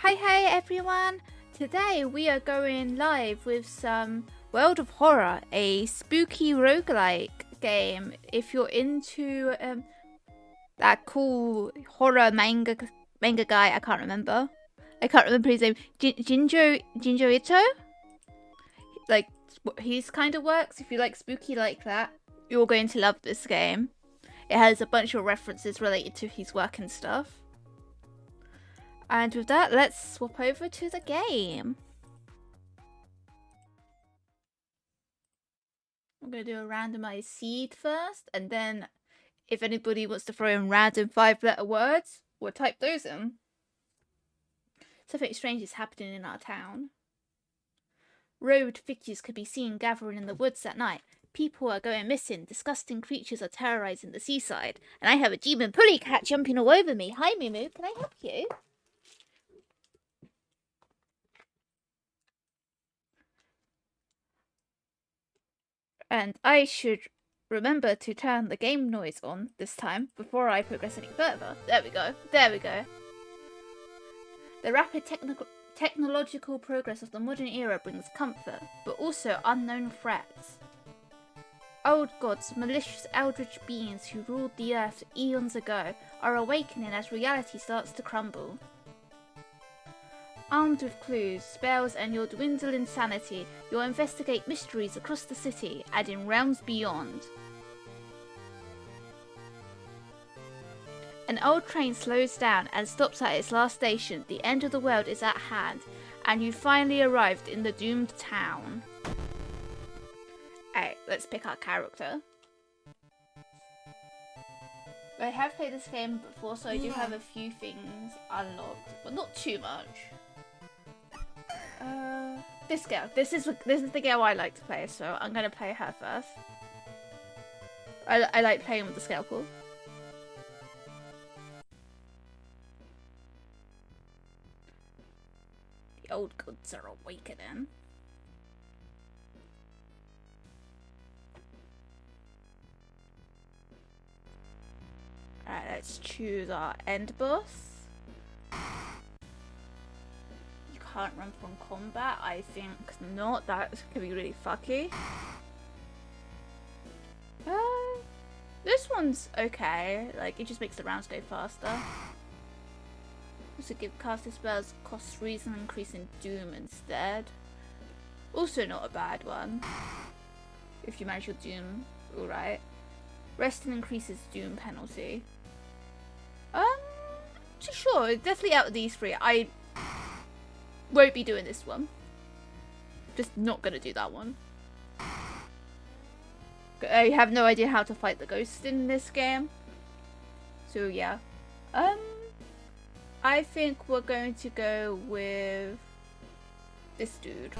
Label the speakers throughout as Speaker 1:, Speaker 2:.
Speaker 1: Hi everyone! Today we are going live with some World of Horror, a spooky roguelike game. If you're into that cool horror manga guy, I can't remember his name. Jinjo Ito? Like his kind of works. If you like spooky like that, you're going to love this game. It has a bunch of references related to his work and stuff. And with that, let's swap over to the game. I'm going to do a randomized seed first, and then if anybody wants to throw in random 5-letter words, we'll type those in. Something strange is happening in our town. Road figures could be seen gathering in the woods at night. People are going missing. Disgusting creatures are terrorizing the seaside. And I have a demon pulley cat jumping all over me. Hi, Moo. Can I help you? And I should remember to turn the game noise on this time before I progress any further. There we go. There we go. The rapid technological progress of the modern era brings comfort, but also unknown threats. Old gods, malicious eldritch beings who ruled the earth eons ago, are awakening as reality starts to crumble. Armed with clues, spells, and your dwindling sanity, you'll investigate mysteries across the city and in realms beyond. An old train slows down and stops at its last station. The end of the world is at hand, and you finally arrived in the doomed town. Alright, let's pick our character. I have played this game before, so I do have a few things unlocked, but not too much. This girl. This is the girl I like to play, so I'm gonna play her first. I like playing with the scalpel. The old gods are awakening. Alright, let's choose our end boss. Can't run from combat. I think not. That could be really fucky. This one's okay. Like, it just makes the rounds go faster. Also give caster spells cost reason, increasing doom instead. Also not a bad one. If you manage your doom, alright. Resting increases doom penalty. Not too sure. Definitely out of these three. I won't be doing this one. Just not gonna do that one. I have no idea how to fight the ghost in this game. So yeah. I think we're going to go with this dude,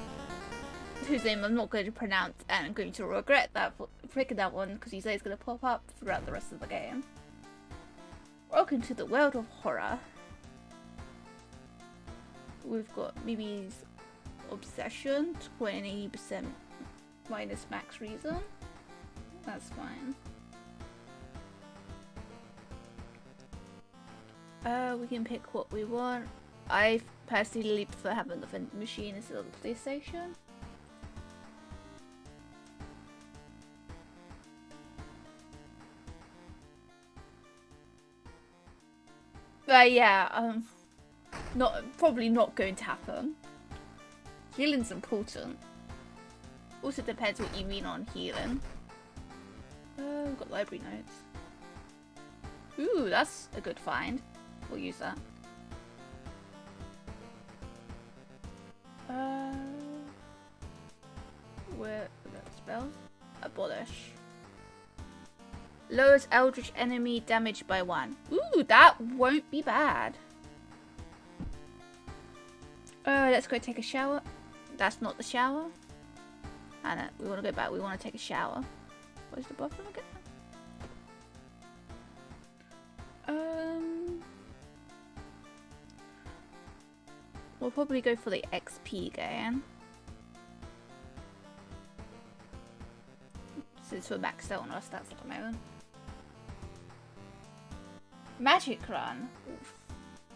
Speaker 1: whose name I'm not going to pronounce, and I'm going to regret that for picking that one because he's always going to pop up throughout the rest of the game. Welcome to the world of horror. We've got Mimi's obsession, 20% minus max reason. That's fine. We can pick what we want. I personally prefer having the vending machine instead of the PlayStation. But yeah, probably not going to happen. Healing's important. Also depends what you mean on healing. We've got library notes. Ooh, that's a good find. We'll use that. Where the spells? Abolish. Lowers Eldritch enemy damage by 1. Ooh, that won't be bad. Let's go take a shower. That's not the shower. Anna, we want to go back. We want to take a shower. Where's the bathroom again? We'll probably go for the XP gain. Since we're maxed out on our stats at the moment. Magic run. Oof.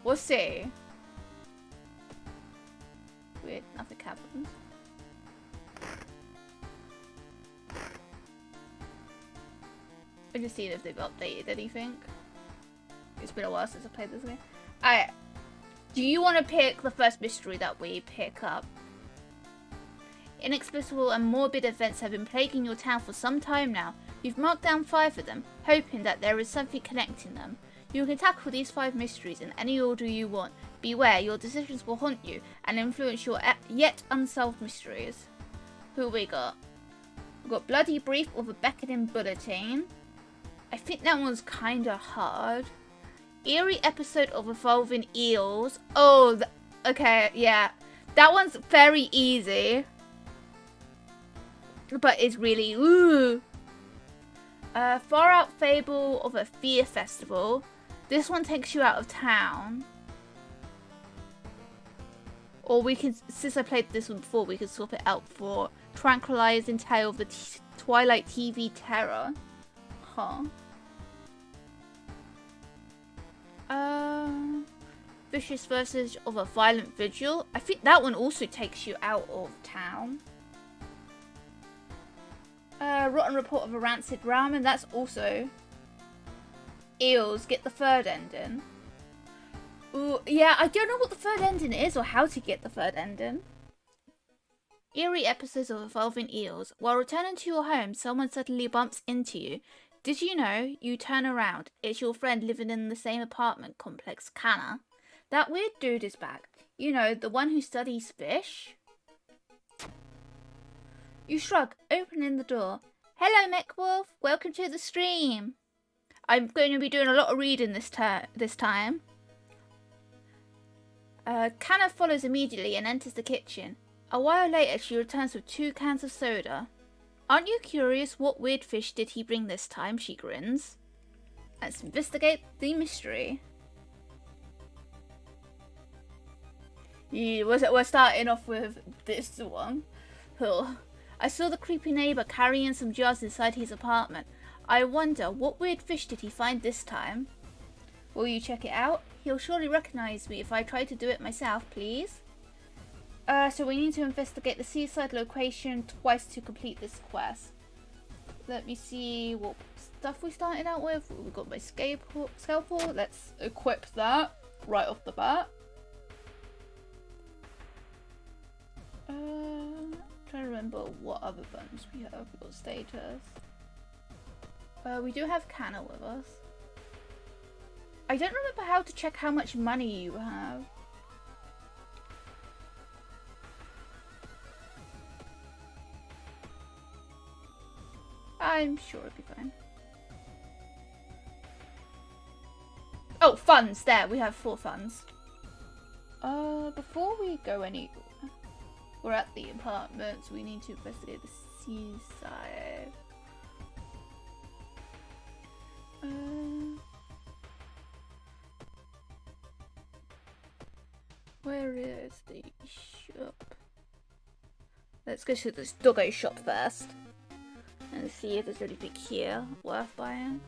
Speaker 1: We'll see. Weird, nothing happens. I'm just seeing if they've updated anything. It's been a while since I played this game. Alright. Do you want to pick the first mystery that we pick up? Inexplicable and morbid events have been plaguing your town for some time now. You've marked down 5 of them, hoping that there is something connecting them. You can tackle these 5 mysteries in any order you want. Beware, your decisions will haunt you and influence your yet unsolved mysteries. Who we got? We've got Bloody Brief of a Beckoning Bulletin. I think that one's kinda hard. Eerie Episode of Evolving Eels. Oh, okay, yeah. That one's very easy. But it's really, ooh. Far Out Fable of a Fear Festival. This one takes you out of town. Or we can, since I played this one before, we can swap it out for Tranquilizing Tale of the Twilight TV Terror. Huh. Vicious Verses of a Violent Vigil. I think that one also takes you out of town. Rotten Report of a Rancid Ramen. That's also Eels. Get the third ending. Ooh, yeah, I don't know what the third ending is or how to get the third ending. Eerie Episodes of Evolving Eels. While returning to your home, someone suddenly bumps into you. Did you know? You turn around. It's your friend living in the same apartment complex, Kana. That weird dude is back. You know, the one who studies fish? You shrug, opening the door. Hello, Mechwolf. Welcome to the stream. I'm going to be doing a lot of reading this time. Kana follows immediately and enters the kitchen. A while later, she returns with 2 cans of soda. Aren't you curious what weird fish did he bring this time? She grins. Let's investigate the mystery. Yeah, we're starting off with this one. I saw the creepy neighbour carrying some jars inside his apartment. I wonder, what weird fish did he find this time? Will you check it out? He'll surely recognise me if I try to do it myself, please. So we need to investigate the seaside location twice to complete this quest. Let me see what stuff we started out with. We've got my scalpel. Let's equip that right off the bat. Trying to remember what other buttons we have. We've got status. We do have Kana with us. I don't remember how to check how much money you have. I'm sure it'll be fine. Oh, funds. There, we have 4 funds. Before we go we're at the apartments. We need to investigate the seaside. Where is the shop? Let's go to this doggo shop first and see if there's anything here worth buying.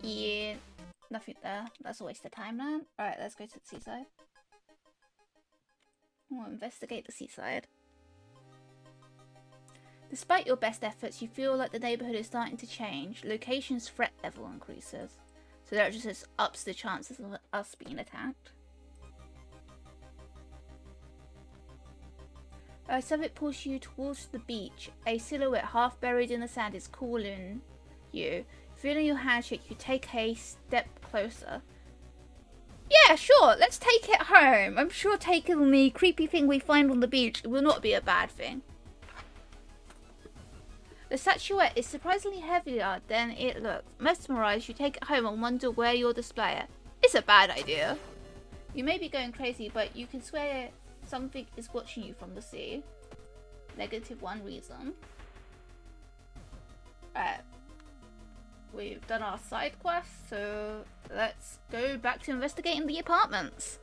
Speaker 1: Yeah, nothing there. That's a waste of time, man. Alright, let's go to the seaside. We'll investigate the seaside. Despite your best efforts, you feel like the neighbourhood is starting to change. Location's threat level increases. So that just ups the chances of us being attacked. Something pulls you towards the beach. A silhouette half buried in the sand is calling you. Feeling your hand shake, you take a step closer. Yeah, sure, let's take it home. I'm sure taking the creepy thing we find on the beach will not be a bad thing. The statuette is surprisingly heavier than it looks. Mesmerized, you take it home and wonder where you'll display it. It's a bad idea. You may be going crazy, but you can swear something is watching you from the sea. -1 reason. Alright. We've done our side quest, so let's go back to investigating the apartments.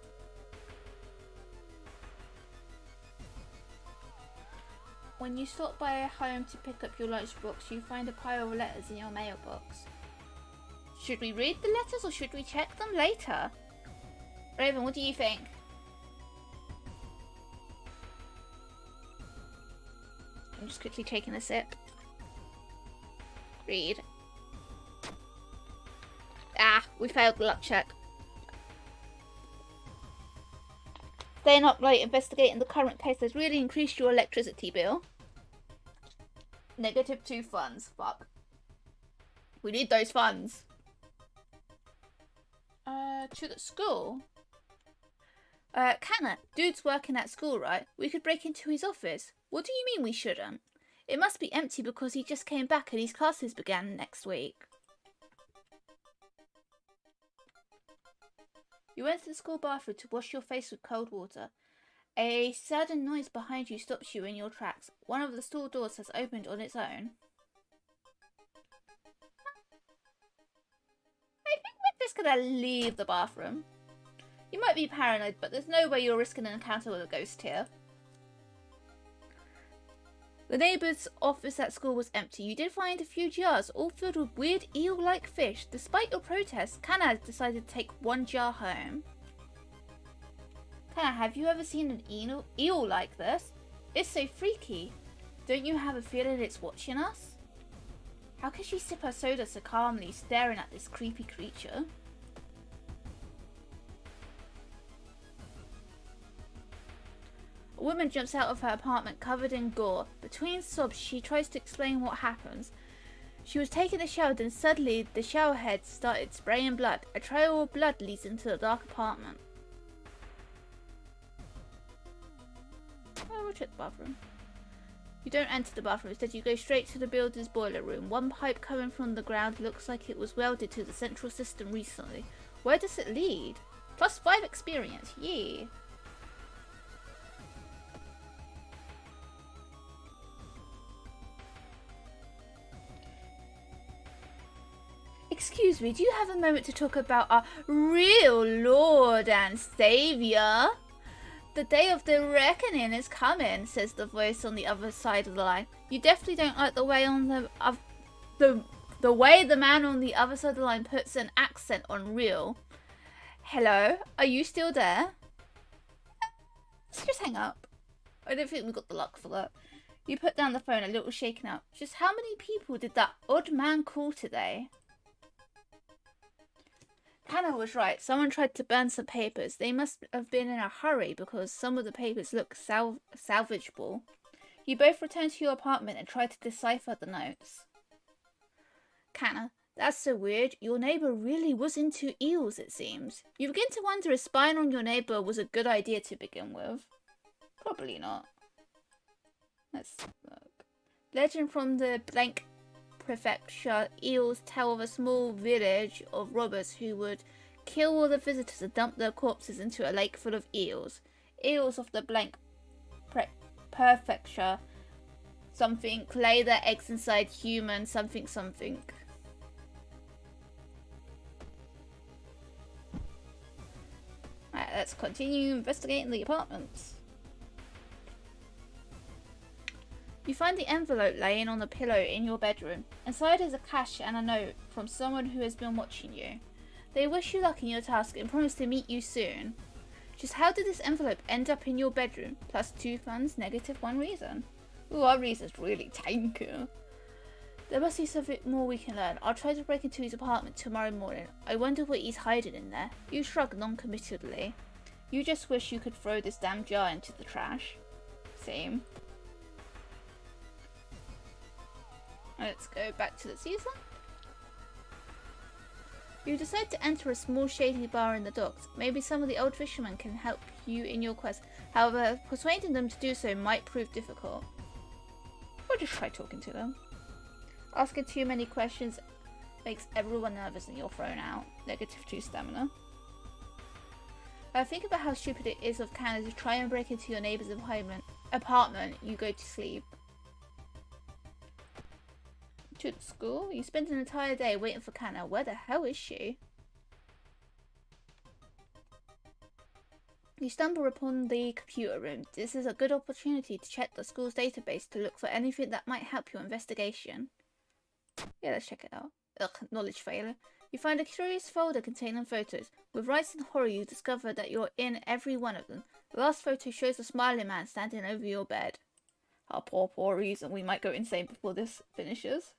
Speaker 1: When you stop by a home to pick up your lunchbox, you find a pile of letters in your mailbox. Should we read the letters or should we check them later? Raven, what do you think? I'm just quickly taking a sip. Read. Ah, we failed the luck check. Staying up late investigating the current case has really increased your electricity bill. -2 funds. Fuck. We need those funds. To the school? Canna, dude's working at school, right? We could break into his office. What do you mean we shouldn't? It must be empty because he just came back and his classes began next week. You went to the school bathroom to wash your face with cold water. A sudden noise behind you stops you in your tracks. One of the store doors has opened on its own. I think we're just gonna leave the bathroom. You might be paranoid, but there's no way you're risking an encounter with a ghost here. The neighbour's office at school was empty. You did find a few jars, all filled with weird eel-like fish. Despite your protests, Kana has decided to take one jar home. Kana, have you ever seen an eel like this? It's so freaky. Don't you have a feeling it's watching us? How can she sip her soda so calmly, staring at this creepy creature? A woman jumps out of her apartment covered in gore. Between sobs, she tries to explain what happens. She was taking a shower, then suddenly the shower head started spraying blood. A trail of blood leads into the dark apartment. Oh, we'll check the bathroom. You don't enter the bathroom. Instead, you go straight to the builder's boiler room. One pipe coming from the ground looks like it was welded to the central system recently. Where does it lead? +5 experience. Yeah. Excuse me, do you have a moment to talk about our real Lord and Saviour? The day of the reckoning is coming, says the voice on the other side of the line. You definitely don't like the way on the way the man on the other side of the line puts an accent on real. Hello, are you still there? Let's just hang up. I don't think we got the luck for that. You put down the phone, a little shaken out. Just how many people did that odd man call today? Hannah was right. Someone tried to burn some papers. They must have been in a hurry because some of the papers look salvageable. You both return to your apartment and try to decipher the notes. Canna, that's so weird. Your neighbour really was into eels, it seems. You begin to wonder if spying on your neighbour was a good idea to begin with. Probably not. Let's look. Legend from the blank prefecture. Eels tell of a small village of robbers who would kill all the visitors and dump their corpses into a lake full of eels. Eels of the blank prefecture. Something lay their eggs inside human something something. Alright, let's continue investigating the apartments. You find the envelope laying on the pillow in your bedroom. Inside is a cash and a note from someone who has been watching you. They wish you luck in your task and promise to meet you soon. Just how did this envelope end up in your bedroom? +2 funds, -1 reason. Ooh, our reason's really tanky. There must be something more we can learn. I'll try to break into his apartment tomorrow morning. I wonder what he's hiding in there. You shrug non-committedly. You just wish you could throw this damn jar into the trash. Same. Let's go back to the season. You decide to enter a small shady bar in the docks. Maybe some of the old fishermen can help you in your quest. However, persuading them to do so might prove difficult. Or just try talking to them. Asking too many questions makes everyone nervous and you're thrown out. -2 stamina. Think about how stupid it is of Canada to try and break into your neighbour's apartment. You go to sleep. To the school? You spend an entire day waiting for Kana. Where the hell is she? You stumble upon the computer room. This is a good opportunity to check the school's database to look for anything that might help your investigation. Yeah, let's check it out. Ugh, knowledge failure. You find a curious folder containing photos. With rising horror, you discover that you're in every one of them. The last photo shows a smiling man standing over your bed. Our poor reason. We might go insane before this finishes.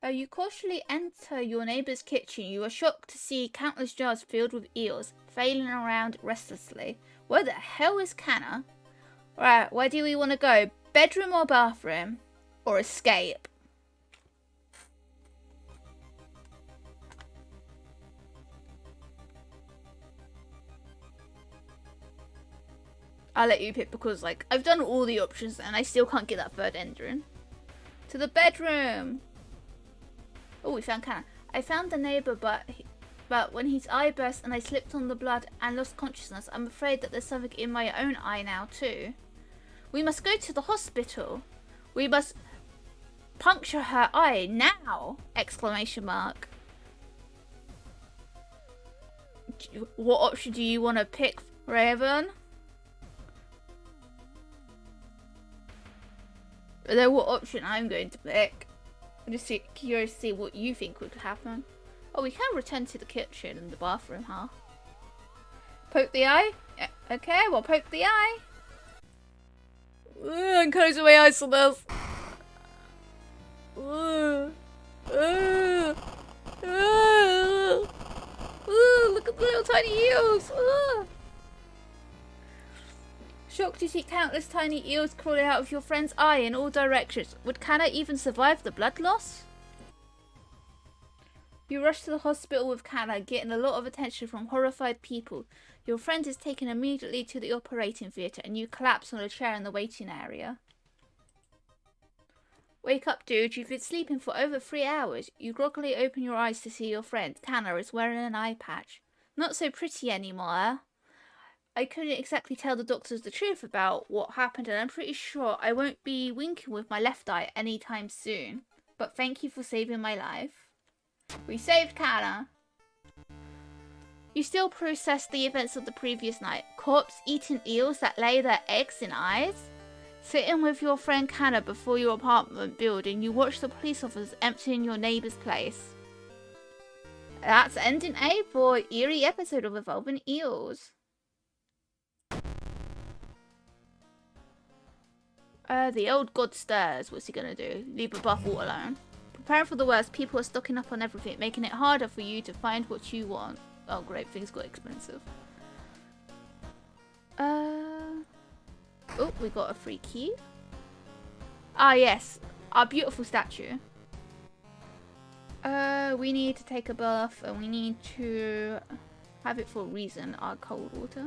Speaker 1: You cautiously enter your neighbour's kitchen. You are shocked to see countless jars filled with eels, flailing around restlessly. Where the hell is Canna? Right, where do we want to go? Bedroom or bathroom? Or escape? I'll let you pick because, like, I've done all the options and I still can't get that third entrance. To the bedroom! Oh, we found Canna. I found the neighbour, but when his eye burst and I slipped on the blood and lost consciousness, I'm afraid that there's something in my own eye now too. We must go to the hospital. We must puncture her eye now! Exclamation mark. What option do you want to pick, Raven? I don't know what option I'm going to pick. I'm just curious to see what you think would happen. Oh, we can return to the kitchen and the bathroom, huh? Poke the eye? Yeah, okay, well, poke the eye. I'm closing my eyes for this. Look at the little tiny eels. Shocked to see countless tiny eels crawling out of your friend's eye in all directions. Would Canna even survive the blood loss? You rush to the hospital with Canna, getting a lot of attention from horrified people. Your friend is taken immediately to the operating theatre and you collapse on a chair in the waiting area. Wake up, dude. You've been sleeping for over 3 hours. You groggily open your eyes to see your friend. Canna is wearing an eye patch. Not so pretty anymore. I couldn't exactly tell the doctors the truth about what happened, and I'm pretty sure I won't be winking with my left eye anytime soon. But thank you for saving my life. We saved Canna. You still process the events of the previous night. Corpse eating eels that lay their eggs in eyes? Sitting with your friend Canna before your apartment building, you watch the police officers emptying your neighbour's place. That's ending A for eerie episode of Evolving Eels. The old god stirs. What's he gonna do? Leave a buff all alone. Preparing for the worst, people are stocking up on everything, making it harder for you to find what you want. Oh great, things got expensive. Oh, we got a free key. Ah yes, our beautiful statue. We need to take a bath and we need to have it for a reason, our cold water.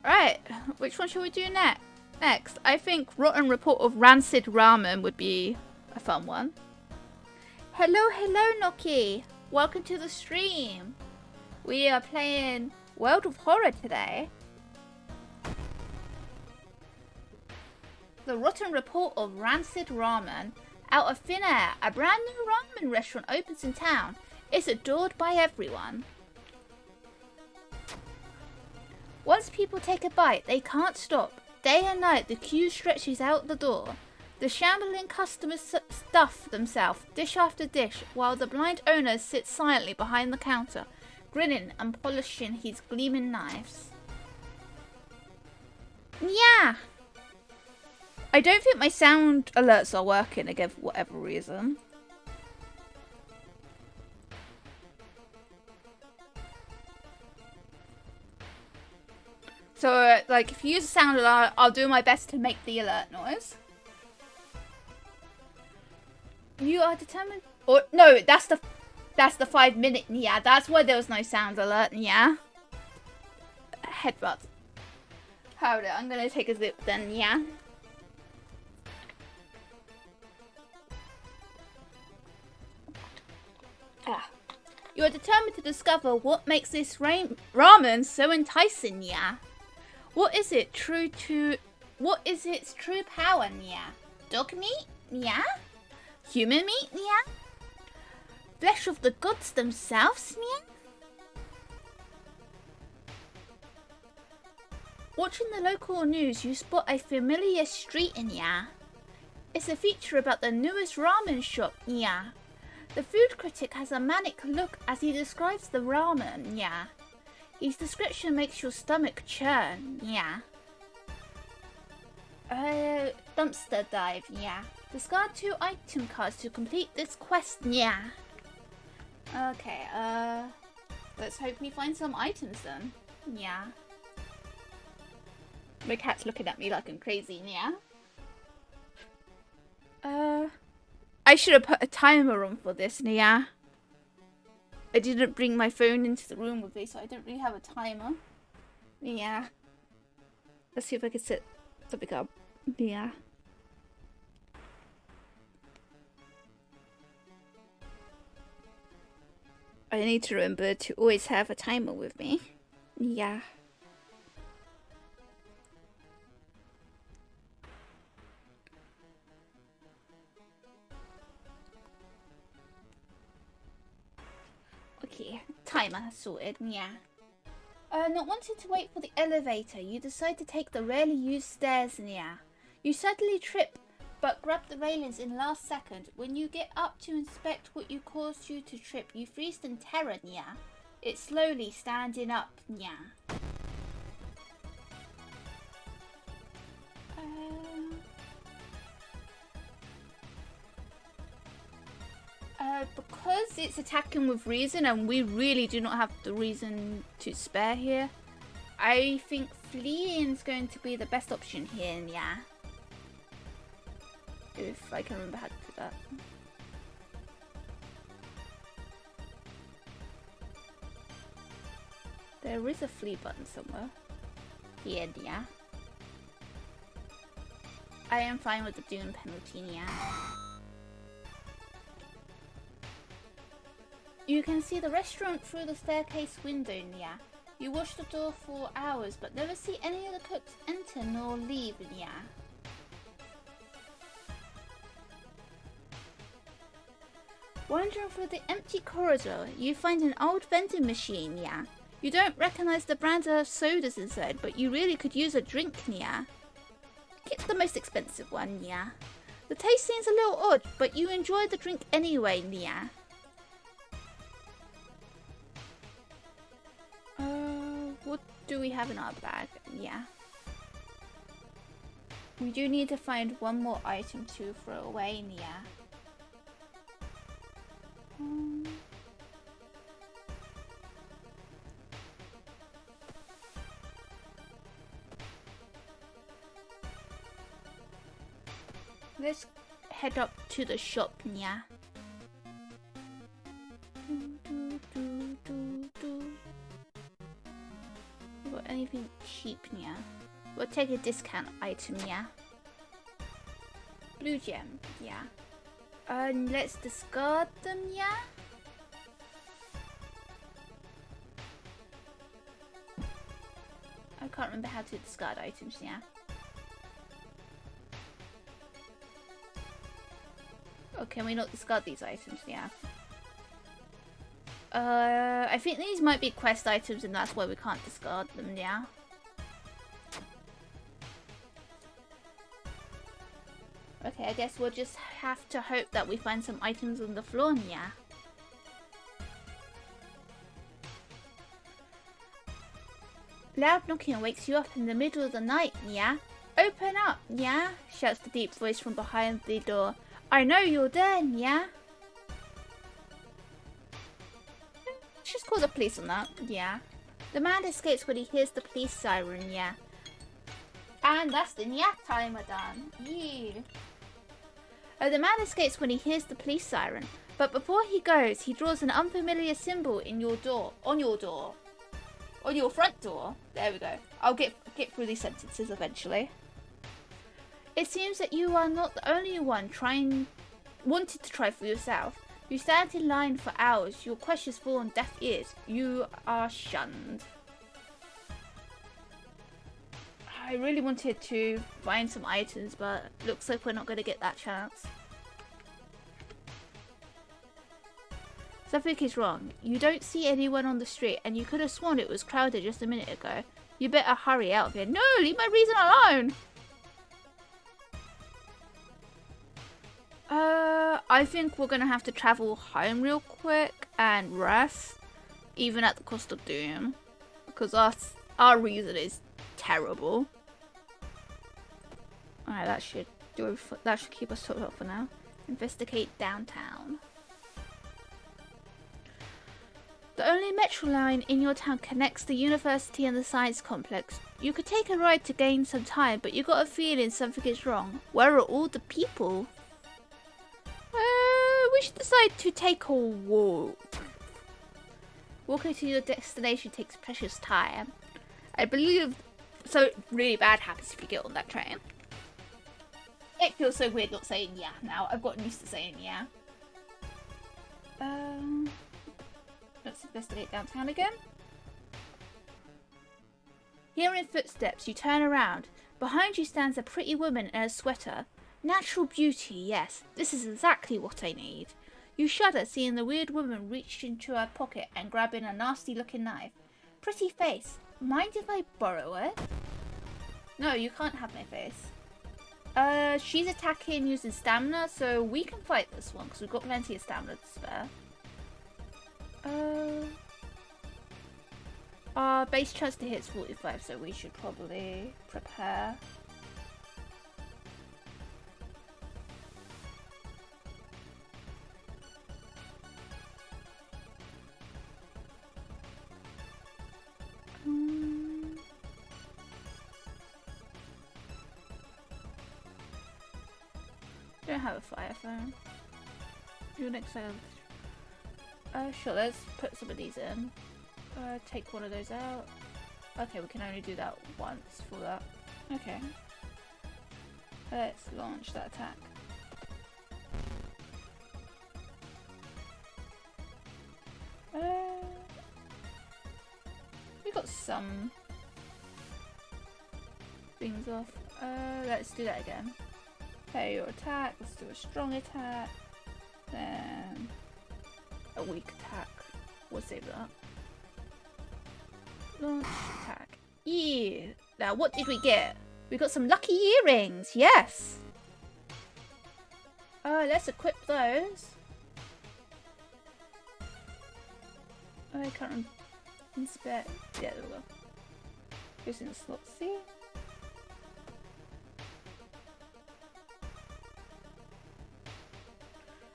Speaker 1: Right, which one shall we do next? I think Rotten Report of Rancid Ramen would be a fun one. Hello, Noki. Welcome to the stream. We are playing World of Horror today. The Rotten Report of Rancid Ramen. Out of thin air, a brand new ramen restaurant opens in town. It's adored by everyone. Once people take a bite, they can't stop. Day and night, the queue stretches out the door. The shambling customers stuff themselves, dish after dish, while the blind owner sits silently behind the counter, grinning and polishing his gleaming knives. Yeah. I don't think my sound alerts are working again for whatever reason. So, like, if you use a sound alert, I'll do my best to make the alert noise. You are determined. Or no, that's the 5 minute. Yeah, that's why there was no sound alert. Yeah. Headbutt. Hold it. I'm gonna take a zip then. Yeah. You are determined to discover what makes this ramen so enticing. Yeah. What is its true power, Nya? Dog meat? Nya? Human meat? Nya? Flesh of the gods themselves? Nya? Watching the local news, you spot a familiar street in Ya. It's a feature about the newest ramen shop, Ya. The food critic has a manic look as he describes the ramen, Ya. His description makes your stomach churn, Ya. Dumpster dive, Ya. Discard 2 item cards to complete this quest, Ya. Okay, let's hope we find some items then. Yeah. My cat's looking at me like I'm crazy, yeah. I should have put a timer on for this, yeah. I didn't bring my phone into the room with me, so I don't really have a timer. Yeah. Let's see if I can set something up. Yeah. I need to remember to always have a timer with me. Yeah. Okay, timer sorted, yeah. Not wanting to wait for the elevator, you decide to take the rarely used stairs, yeah. You suddenly trip, but grab the railings in last second. When you get up to inspect what you caused you to trip, you freeze in terror, yeah. It's slowly standing up, yeah. Because it's attacking with reason and we really do not have the reason to spare here, I think fleeing is going to be the best option here, yeah. If I can remember how to do that. There is a flee button somewhere. Here, yeah. I am fine with the Dune penalty, yeah. You can see the restaurant through the staircase window, yeah. You watch the door for hours, but never see any of the cooks enter nor leave, yeah. Wandering through the empty corridor, you find an old vending machine, yeah. You don't recognize the brand of sodas inside, but you really could use a drink, yeah. Get the most expensive one, yeah. The taste seems a little odd, but you enjoy the drink anyway, yeah. What do we have in our bag? Yeah. We do need to find one more item to throw away, yeah. Let's head up to the shop, yeah. Got anything cheap, yeah? We'll take a discount item, yeah. Blue gem, yeah. Let's discard them, yeah. I can't remember how to discard items, yeah. Oh, can we not discard these items, yeah? I think these might be quest items and that's why we can't discard them, yeah? Okay, I guess we'll just have to hope that we find some items on the floor, yeah? Loud knocking wakes you up in the middle of the night, yeah? Open up, yeah? Shouts the deep voice from behind the door. I know you're there, yeah? Just call the police on that, yeah. The man escapes when he hears the police siren, yeah. And that's the nyak timer done. Yeah. The man escapes when he hears the police siren, but before he goes, he draws an unfamiliar symbol in your door, on your front door. There we go. I'll get through these sentences eventually. It seems that you are not the only one wanted to try for yourself. You stand in line for hours. Your questions fall on deaf ears. You are shunned. I really wanted to find some items, but looks like we're not going to get that chance. Something is wrong. You don't see anyone on the street, and you could have sworn it was crowded just a minute ago. You better hurry out of here. No, leave my reason alone. I think we're gonna have to travel home real quick and rest, even at the cost of doom, because our reason is terrible. Alright, that should keep us topped up for now. Investigate downtown. The only metro line in your town connects the university and the science complex. You could take a ride to gain some time, but you got a feeling something is wrong. Where are all the people? We should decide to take a walk. Walking to your destination takes precious time. I believe so. Really bad happens if you get on that train. It feels so weird not saying yeah now. I've gotten used to saying yeah. Let's investigate downtown again. Hearing footsteps, you turn around. Behind you stands a pretty woman in a sweater. Natural beauty, yes. This is exactly what I need. You shudder seeing the weird woman reach into her pocket and grabbing a nasty looking knife. Pretty face. Mind if I borrow it? No, you can't have my face. She's attacking using stamina, so we can fight this one because we've got plenty of stamina to spare. Our base chance to hit is 45, so we should probably prepare. Don't have a fire phone. Your next time. Sure, let's put some of these in. Take one of those out. Okay, we can only do that once for that. Okay. Let's launch that attack. We got some things off. Let's do that again. Okay, your attack. Let's do a strong attack. Then a weak attack. We'll save that. Launch attack. Yeah. Now, what did we get? We got some lucky earrings. Yes. Let's equip those. I can't inspect. Yeah, there we go. Goes in the slot C.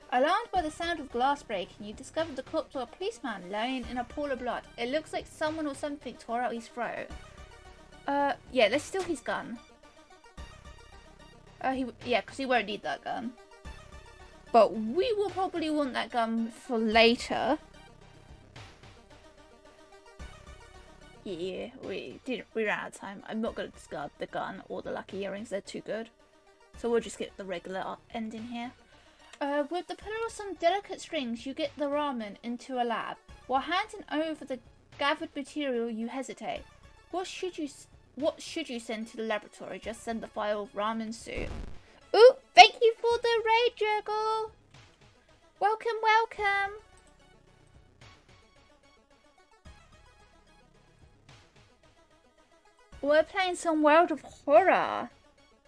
Speaker 1: Alarmed by the sound of glass breaking, you discover the corpse of a policeman lying in a pool of blood. It looks like someone or something tore out his throat. Yeah, let's steal his gun. Yeah, because he won't need that gun. But we will probably want that gun for later. Yeah, we ran out of time. I'm not going to discard the gun or the lucky earrings, they're too good. So we'll just get the regular ending here. With the pull of some delicate strings, you get the ramen into a lab. While handing over the gathered material, you hesitate. What should you send to the laboratory? Just send the file of ramen soup. Ooh, thank you for the raid, Juggle. Welcome, welcome. We're playing some World of Horror.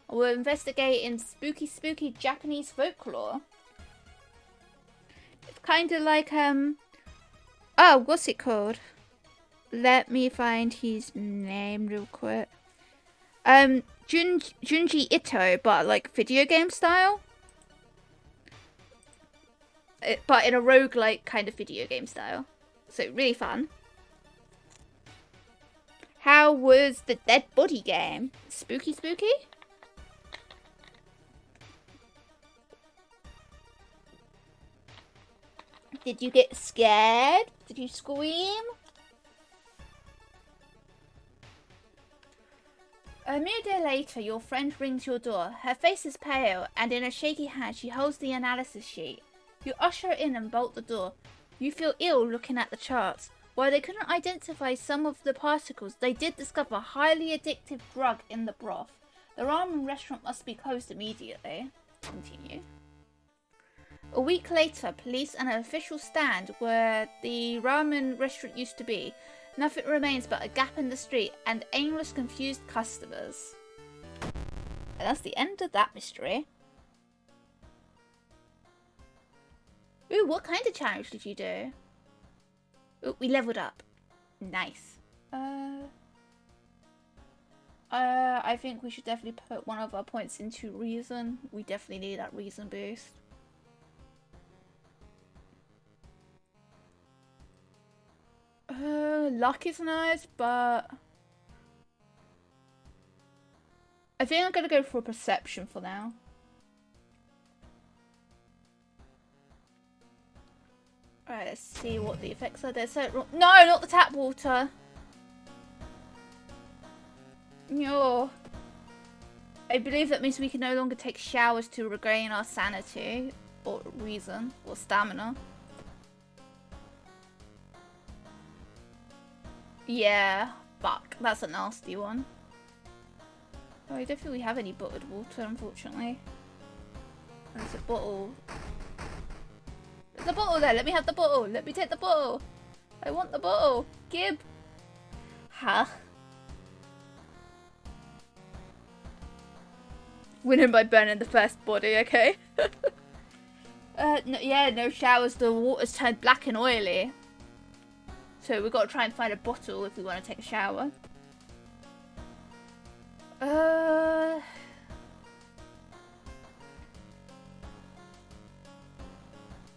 Speaker 1: We're investigating spooky Japanese folklore. It's kind of like, oh, what's it called? Let me find his name real quick. Junji Ito, but like video game style. But in a roguelike kind of video game style. So really fun. How was the Dead Body game? Spooky? Did you get scared? Did you scream? A mere day later, your friend rings your door. Her face is pale, and in a shaky hand she holds the analysis sheet. You usher her in and bolt the door. You feel ill looking at the charts. While they couldn't identify some of the particles, they did discover a highly addictive drug in the broth. The ramen restaurant must be closed immediately. Continue. A week later, police and an official stand where the ramen restaurant used to be. Nothing remains but a gap in the street and aimless, confused customers. And that's the end of that mystery. Ooh, what kind of challenge did you do? Ooh, we leveled up. Nice. I think we should definitely put one of our points into reason. We definitely need that reason boost. Luck is nice, but I think I'm gonna go for perception for now. Alright, let's see what the effects are there. So, no, not the tap water. No. I believe that means we can no longer take showers to regain our sanity, or reason, or stamina. Yeah, fuck. That's a nasty one. Oh, I don't think we have any bottled water, unfortunately. There's a bottle. There's a bottle there. Let me have the bottle. Let me take the bottle. I want the bottle. Gib. Huh? Winning by burning the first body, okay? No, yeah, no showers. The water's turned black and oily. So we've got to try and find a bottle if we want to take a shower.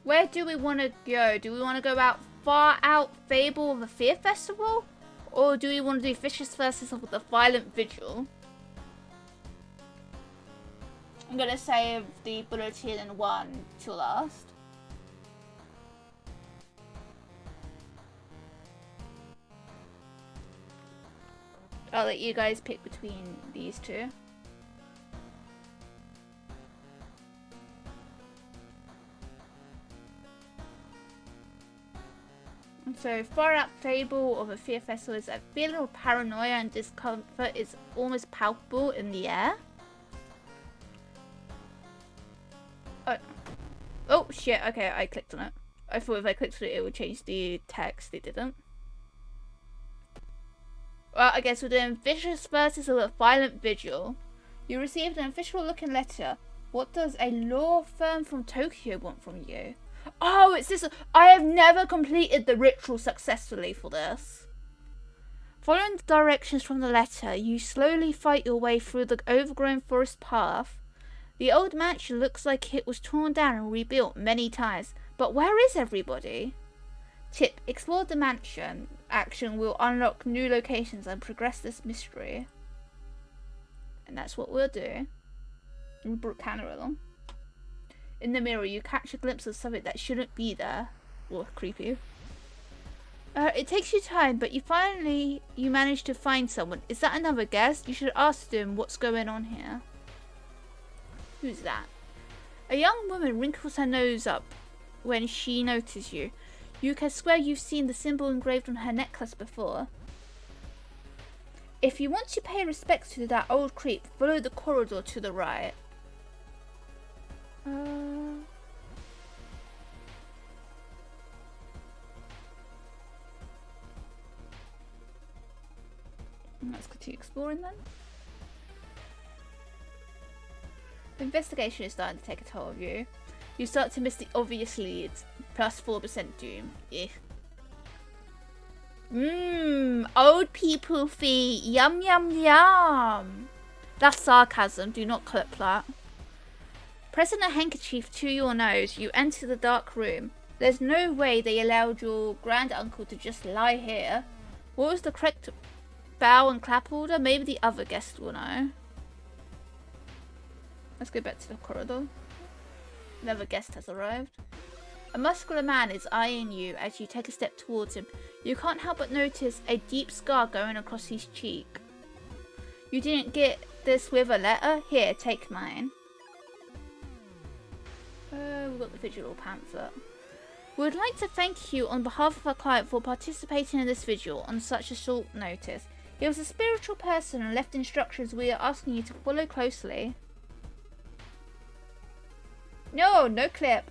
Speaker 1: Where do we want to go? Do we want to go out far out Fable of the Fear Festival? Or do we want to do Vicious versus the Violent Vigil? I'm going to save the bulletin and one till last. I'll let you guys pick between these two. And so, far out Fable of a Fear Festival is that feeling of paranoia and discomfort is almost palpable in the air. Oh shit, okay, I clicked on it. I thought if I clicked on it, it would change the text. It didn't. Well, I guess we're doing Vicious versus a Violent Vigil. You received an official looking letter. What does a law firm from Tokyo want from you? Oh, it's this. I have never completed the ritual successfully for this. Following the directions from the letter, you slowly fight your way through the overgrown forest path. The old mansion looks like it was torn down and rebuilt many times. But where is everybody? Tip, explore the mansion. Action will unlock new locations and progress this mystery. And that's what we'll do. We brought Canna along. In the mirror, you catch a glimpse of something that shouldn't be there. Oh, creepy. It takes you time, but you manage to find someone. Is that another guest? You should ask them what's going on here. Who's that? A young woman wrinkles her nose up when she notices you. You can swear you've seen the symbol engraved on her necklace before. If you want to pay respects to that old creep, follow the corridor to the right. Let's continue exploring then. The investigation is starting to take a toll of you. You start to miss the obvious leads. Plus 4% doom. Yeah. Old people feet. Yum yum yum. That's sarcasm. Do not clip that. Pressing a handkerchief to your nose, you enter the dark room. There's no way they allowed your grand uncle to just lie here. What was the correct bow and clap order? Maybe the other guest will know. Let's go back to the corridor. Another guest has arrived. A muscular man is eyeing you as you take a step towards him. You can't help but notice a deep scar going across his cheek. You didn't get this with a letter? Here, take mine. We've got the digital pamphlet. We would like to thank you on behalf of our client for participating in this vigil on such a short notice. He was a spiritual person and left instructions we are asking you to follow closely. No, no clip.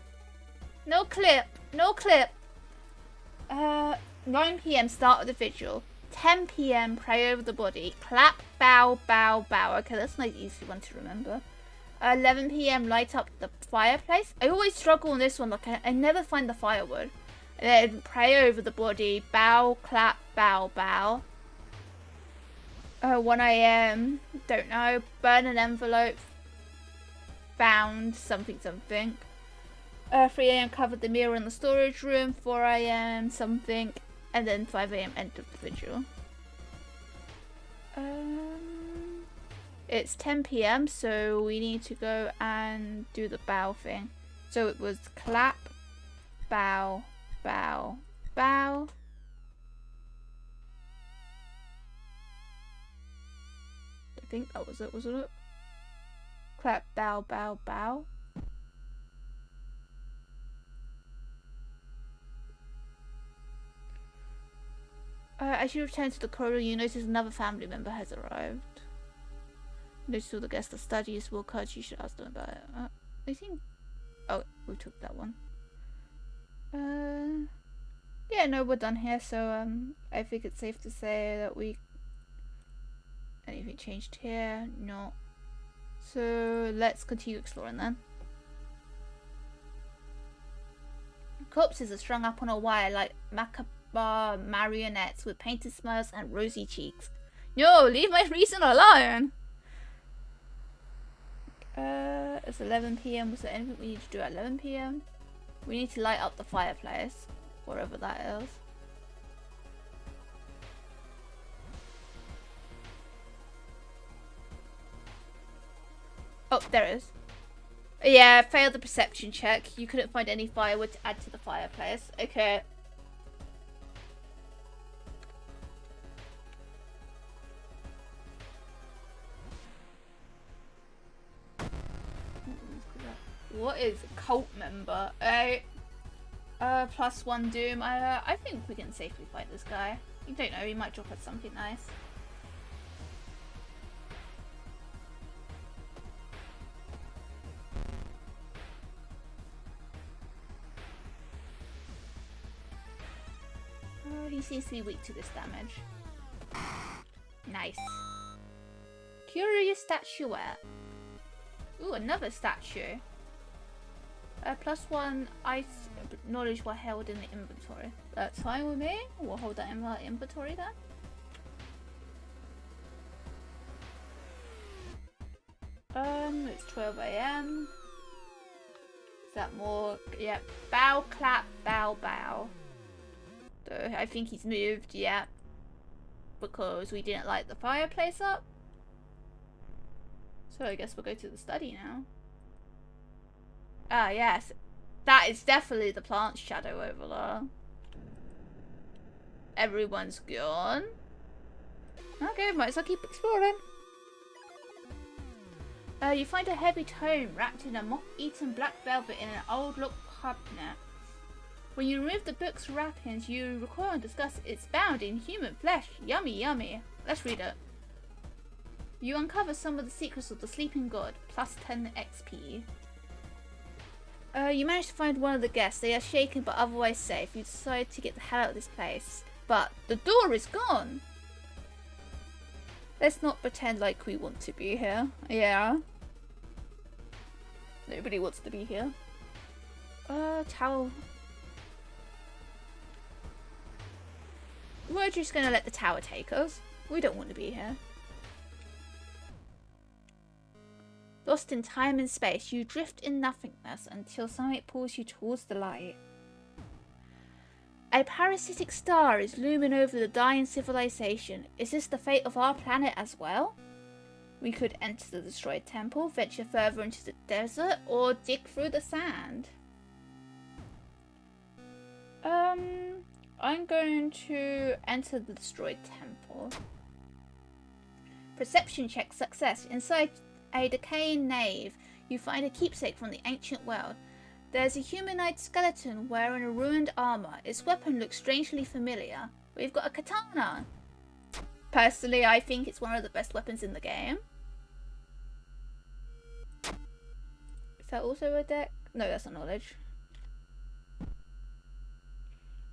Speaker 1: No clip. No clip. 9 p.m. start of the vigil. 10 p.m. pray over the body. Clap, bow, bow, bow. Okay, that's an easy one to remember. 11 p.m. light up the fireplace. I always struggle on this one. Like I never find the firewood. And then pray over the body. Bow, clap, bow, bow. 1 a.m. Don't know. Burn an envelope. Found something something. 3 a.m. covered the mirror in the storage room. 4 a.m. something. And then 5 a.m. end of the vigil. It's 10 p.m. so we need to go and do the bow thing. So it was clap, bow, bow, bow. I think that was it, wasn't it? Clap, bow, bow, bow. As you return to the corridor, you notice another family member has arrived. Notice all the guests are studies, will cards, you should ask them about it. I think... Oh, we took that one. Yeah, no, we're done here, so I think it's safe to say that we... Anything changed here? No. So, let's continue exploring then. Corpses are strung up on a wire like macabre marionettes with painted smiles and rosy cheeks. No, leave my reason alone! It's 11 p.m. Was there anything we need to do at 11 p.m? We need to light up the fireplace, whatever that is. Oh, there it is. Yeah, failed the perception check. You couldn't find any firewood to add to the fireplace. Okay. What is cult member? +1 doom. I think we can safely fight this guy. You don't know, he might drop us something nice. He seems to be weak to this damage. Nice. Curious statuette. Ooh, another statue. +1 ice knowledge were held in the inventory. That's fine with me. We'll hold that in our inventory then. It's 12 a.m. Is that more? Yeah. Bow, clap, bow, bow. So I think he's moved, yeah. Because we didn't light the fireplace up. So I guess we'll go to the study now. Ah, yes. That is definitely the plant shadow over there. Everyone's gone. Okay, might as well keep exploring. You find a heavy tome wrapped in a moth-eaten black velvet in an old-look cabinet. When you remove the book's wrappings, you recoil and discuss it's bound in human flesh. Yummy, yummy. Let's read it. You uncover some of the secrets of the sleeping god. +10 XP. You manage to find one of the guests. They are shaken but otherwise safe. You decide to get the hell out of this place. But the door is gone. Let's not pretend like we want to be here. Yeah. Nobody wants to be here. Towel. We're just gonna let the tower take us. We don't want to be here. Lost in time and space, you drift in nothingness until something pulls you towards the light. A parasitic star is looming over the dying civilization. Is this the fate of our planet as well? We could enter the destroyed temple, venture further into the desert, or dig through the sand. I'm going to enter the destroyed temple. Perception check success. Inside a decaying nave, you find a keepsake from the ancient world. There's a humanoid skeleton wearing a ruined armor. Its weapon looks strangely familiar. We've got a katana. Personally, I think it's one of the best weapons in the game. Is that also a deck? No, that's not knowledge.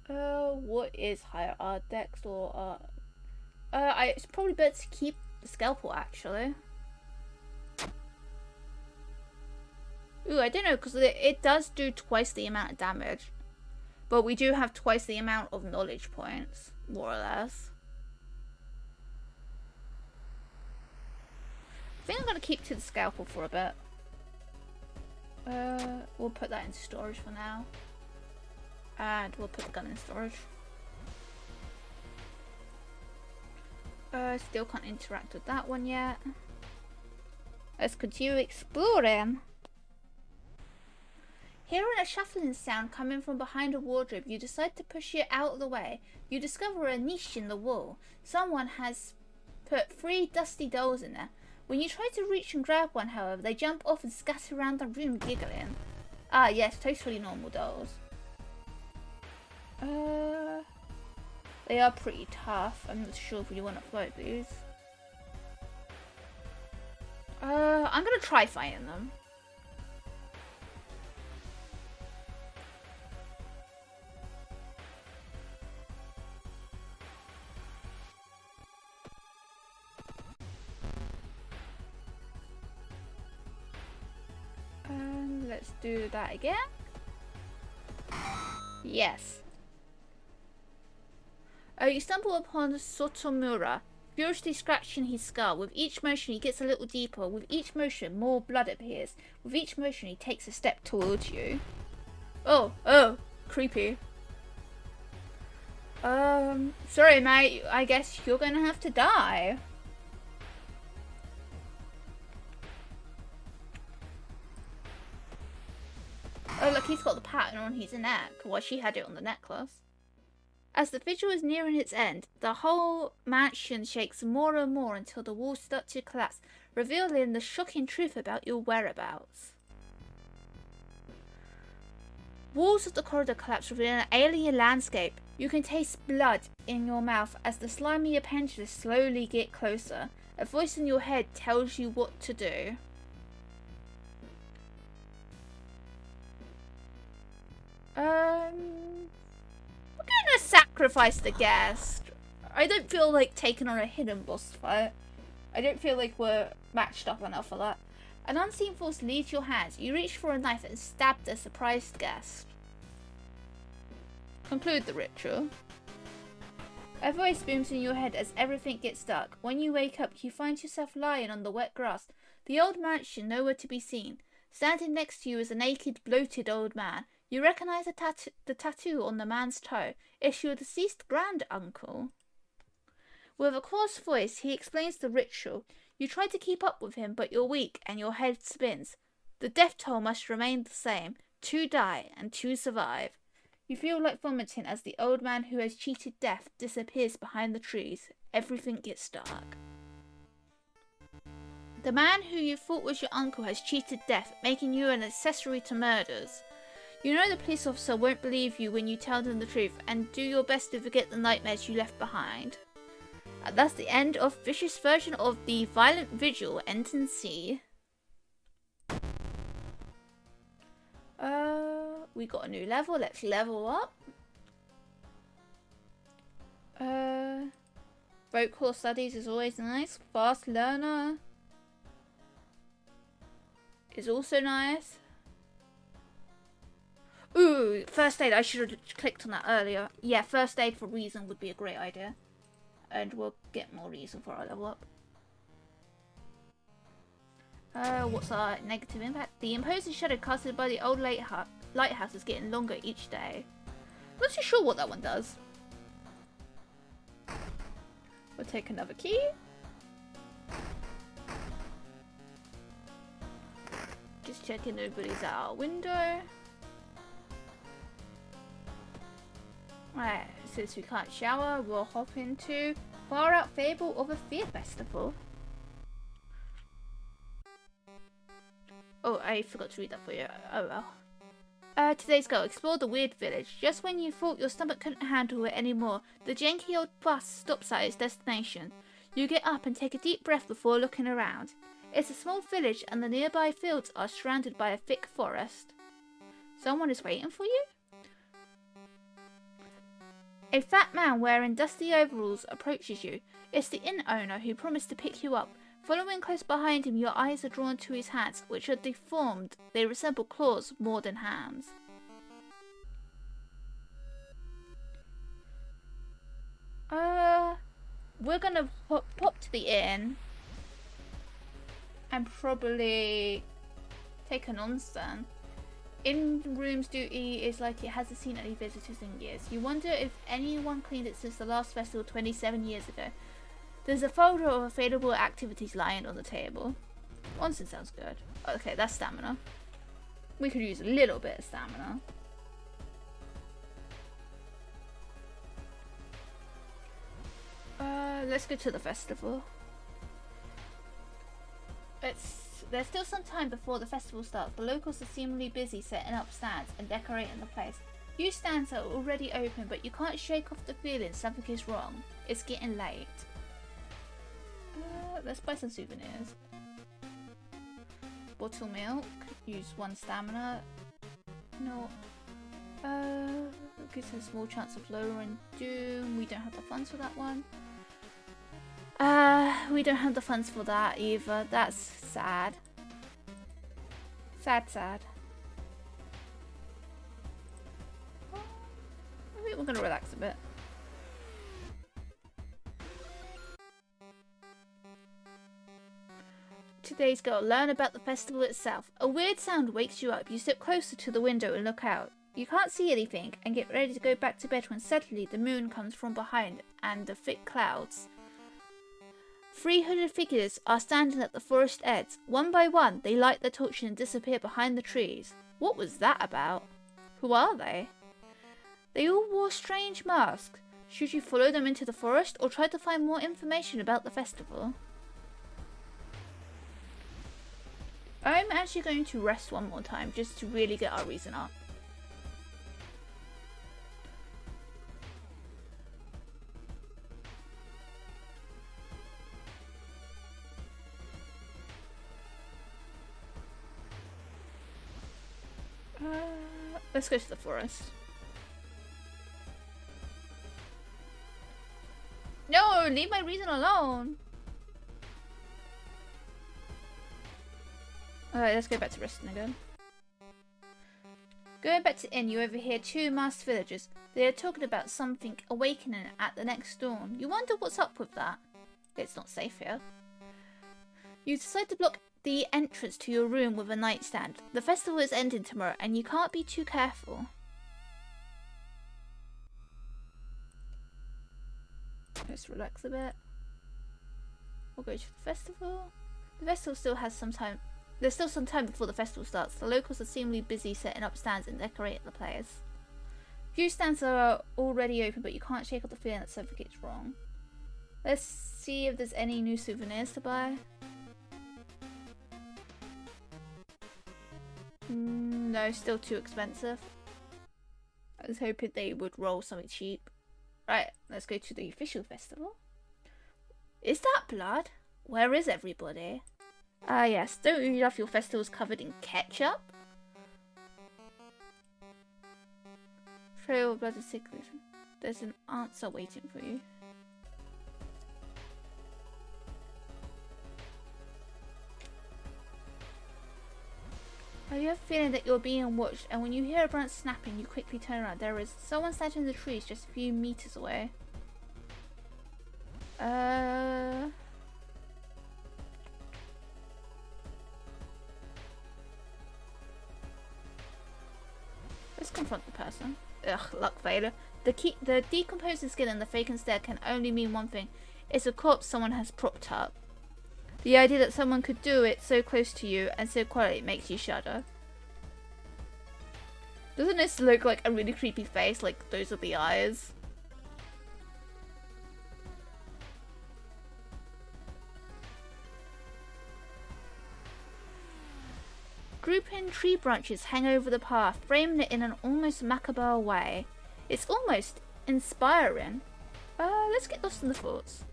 Speaker 1: What is higher, our dex or our... it's probably better to keep the scalpel, actually. Ooh, I don't know, because it does do twice the amount of damage. But we do have twice the amount of knowledge points, more or less. I think I'm going to keep to the scalpel for a bit. We'll put that into storage for now. And we'll put the gun in storage. Still can't interact with that one yet. Let's continue exploring. Hearing a shuffling sound coming from behind a wardrobe, you decide to push it out of the way. You discover a niche in the wall. Someone has put 3 dusty dolls in there. When you try to reach and grab one, however, they jump off and scatter around the room giggling. Ah, yes, totally normal dolls. They are pretty tough. I'm not sure if you want to fight these. I'm gonna try fighting them. Let's do that again. Yes. You stumble upon Sotomura, furiously scratching his skull. With each motion he gets a little deeper. With each motion more blood appears. With each motion he takes a step towards you. Oh, creepy. Sorry mate, I guess you're gonna have to die. Oh look, he's got the pattern on his neck. Well, she had it on the necklace. As the vigil is nearing its end, the whole mansion shakes more and more until the walls start to collapse, revealing the shocking truth about your whereabouts. Walls of the corridor collapse, revealing an alien landscape. You can taste blood in your mouth as the slimy appendages slowly get closer. A voice in your head tells you what to do. We're gonna sacrifice the guest. I don't feel like taking on a hidden boss fight. I don't feel like we're matched up enough for that. An unseen force leaves your hands. You reach for a knife and stab the surprised guest. Conclude the ritual. A voice booms in your head as everything gets dark. When you wake up, you find yourself lying on the wet grass. The old mansion nowhere to be seen. Standing next to you is a naked, bloated old man. You recognise the tattoo on the man's toe. It's your deceased grand-uncle. With a coarse voice, he explains the ritual. You try to keep up with him, but you're weak and your head spins. The death toll must remain the same. 2 die and 2 survive. You feel like vomiting as the old man who has cheated death disappears behind the trees. Everything gets dark. The man who you thought was your uncle has cheated death, making you an accessory to murders. You know the police officer won't believe you when you tell them the truth, and do your best to forget the nightmares you left behind. And that's the end of Fish's version of the Violent Vigil, End in C. We got a new level. Let's level up. Vocal studies is always nice. Fast learner is also nice. Ooh, first aid. I should have clicked on that earlier. Yeah, first aid for reason would be a great idea. And we'll get more reason for our level up. What's our negative impact? The imposing shadow casted by the old lighthouse is getting longer each day. I'm not too sure what that one does. We'll take another key. Just checking nobody's at our window. Right, since we can't shower, we'll hop into Far Out Fable of a Fear Festival. Oh, I forgot to read that for you. Oh well. Today's goal, explore the weird village. Just when you thought your stomach couldn't handle it anymore, the janky old bus stops at its destination. You get up and take a deep breath before looking around. It's a small village and the nearby fields are surrounded by a thick forest. Someone is waiting for you? A fat man wearing dusty overalls approaches you. It's the inn owner who promised to pick you up. Following close behind him, your eyes are drawn to his hands, which are deformed. They resemble claws more than hands. We're gonna pop to the inn and probably take a non-stand. In room's duty is like it hasn't seen any visitors in years. You wonder if anyone cleaned it since the last festival 27 years ago. There's a folder of available activities lying on the table. Onsen sounds good. Okay, that's stamina. We could use a little bit of stamina. Let's go to the festival. There's still some time before the festival starts. The locals are seemingly busy setting up stands and decorating the place. Few stands are already open, but you can't shake off the feeling something is wrong. It's getting late. Let's buy some souvenirs. Bottle milk. Use 1 stamina. No. Gives a small chance of lowering doom. We don't have the funds for that one. We don't have the funds for that either. That's sad. Sad. I think we're gonna relax a bit. Today's goal, learn about the festival itself. A weird sound wakes you up. You step closer to the window and look out. You can't see anything and get ready to go back to bed when suddenly the moon comes from behind and the thick clouds. 3 hooded figures are standing at the forest edge. One by one, they light their torches and disappear behind the trees. What was that about? Who are they? They all wore strange masks. Should you follow them into the forest or try to find more information about the festival? I'm actually going to rest one more time just to really get our reason up. Let's go to the forest. No, leave my reason alone. Alright, let's go back to resting again. Going back to the inn, you overhear 2 masked villagers. They are talking about something awakening at the next dawn. You wonder what's up with that. It's not safe here. You decide to block the entrance to your room with a nightstand. The festival is ending tomorrow and you can't be too careful. Let's relax a bit. We'll go to the festival. The festival still has some time. There's still some time before the festival starts. The locals are seemingly busy setting up stands and decorating the place. Few stands are already open, but you can't shake off the feeling that something is wrong. Let's see if there's any new souvenirs to buy. No, still too expensive. I was hoping they would roll something cheap. Right, let's go to the official festival. Is that blood? Where is everybody? Ah yes, don't you love your festivals covered in ketchup? Trail of blood and sickness. There's an answer waiting for you. You have a feeling that you're being watched, and when you hear a branch snapping, you quickly turn around. There is someone standing in the trees just a few meters away. Let's confront the person. Ugh, luck failure. The decomposing skin and the vacant stare can only mean one thing. It's a corpse someone has propped up. The idea that someone could do it so close to you and so quietly makes you shudder. Doesn't this look like a really creepy face? Like, those are the eyes. Drooping tree branches hang over the path, framing it in an almost macabre way. It's almost inspiring. Let's get lost in the thoughts.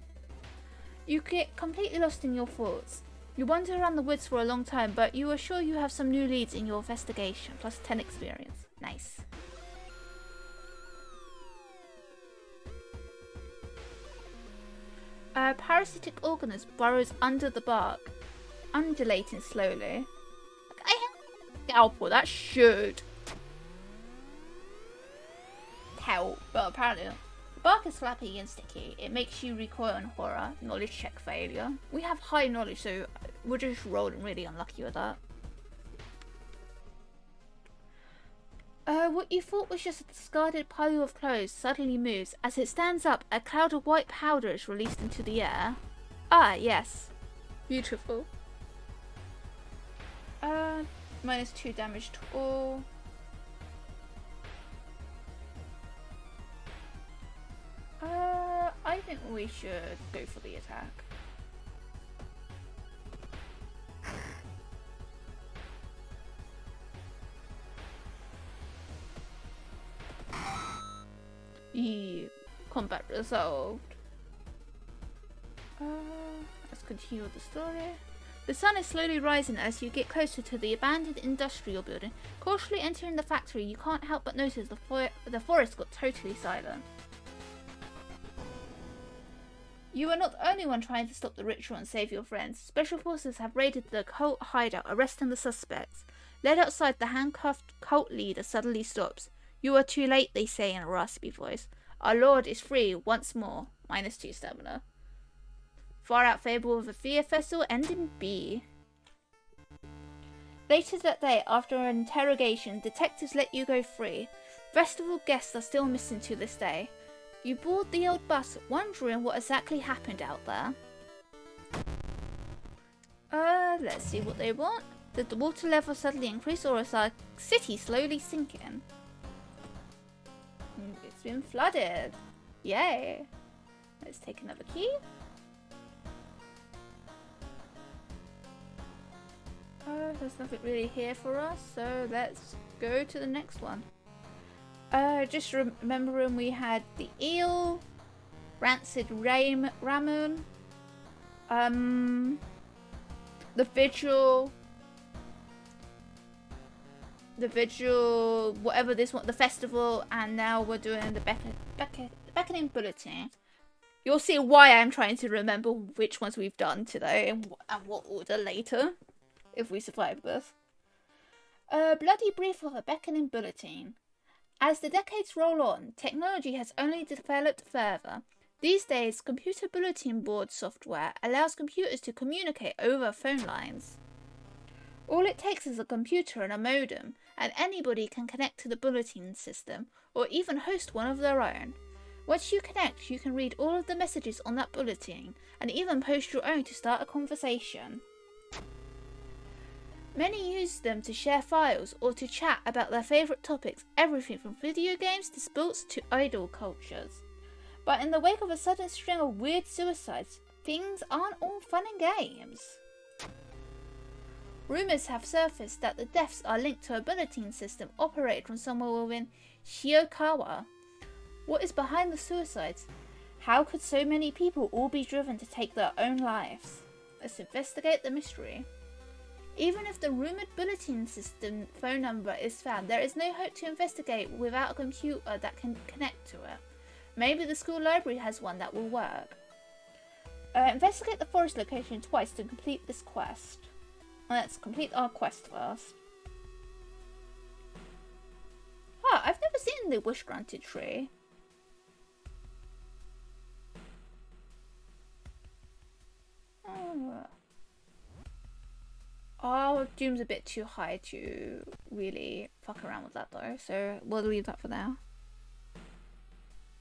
Speaker 1: You get completely lost in your thoughts. You wander around the woods for a long time, but you are sure you have some new leads in your investigation, plus 10 experience. Nice. A parasitic organism burrows under the bark, undulating slowly. I have a scalpel, that should help, but apparently not. The bark is flappy and sticky. It makes you recoil in horror. Knowledge check failure. We have high knowledge, so we're just rolling really unlucky with that. What you thought was just a discarded pile of clothes suddenly moves. As it stands up, a cloud of white powder is released into the air. Ah, yes. Beautiful. -2 damage to all. I think we should go for the attack. Combat resolved. Let's continue with the story. The sun is slowly rising as you get closer to the abandoned industrial building. Cautiously entering the factory, you can't help but notice the forest got totally silent. You are not the only one trying to stop the ritual and save your friends. Special forces have raided the cult hideout, arresting the suspects. Led outside, the handcuffed cult leader suddenly stops. You are too late, they say in a raspy voice. Our lord is free once more. -2 stamina. Far out fable of a fear festival ending B. Later that day, after an interrogation, detectives let you go free. Festival guests are still missing to this day. You board the old bus, wondering what exactly happened out there. Let's see what they want. Did the water level suddenly increase, or is our city slowly sinking? It's been flooded. Yay. Let's take another key. There's nothing really here for us, so let's go to the next one. Just remembering we had the eel, rancid ramen, the vigil, whatever this one, the festival, and now we're doing the beckoning bulletin. You'll see why I'm trying to remember which ones we've done today and what order later, if we survive this. A bloody brief of a beckoning bulletin. As the decades roll on, technology has only developed further. These days, computer bulletin board software allows computers to communicate over phone lines. All it takes is a computer and a modem, and anybody can connect to the bulletin system, or even host one of their own. Once you connect, you can read all of the messages on that bulletin, and even post your own to start a conversation. Many use them to share files or to chat about their favourite topics, everything from video games to sports to idol cultures. But in the wake of a sudden string of weird suicides, things aren't all fun and games. Rumours have surfaced that the deaths are linked to a bulletin system operated from somewhere within Shiokawa. What is behind the suicides? How could so many people all be driven to take their own lives? Let's investigate the mystery. Even if the rumoured bulletin system phone number is found, there is no hope to investigate without a computer that can connect to it. Maybe the school library has one that will work. Investigate the forest location twice to complete this quest. Let's complete our quest first. Ah, I've never seen the wish granted tree. Oh. Our doom's a bit too high to really fuck around with that though, so we'll leave that for now.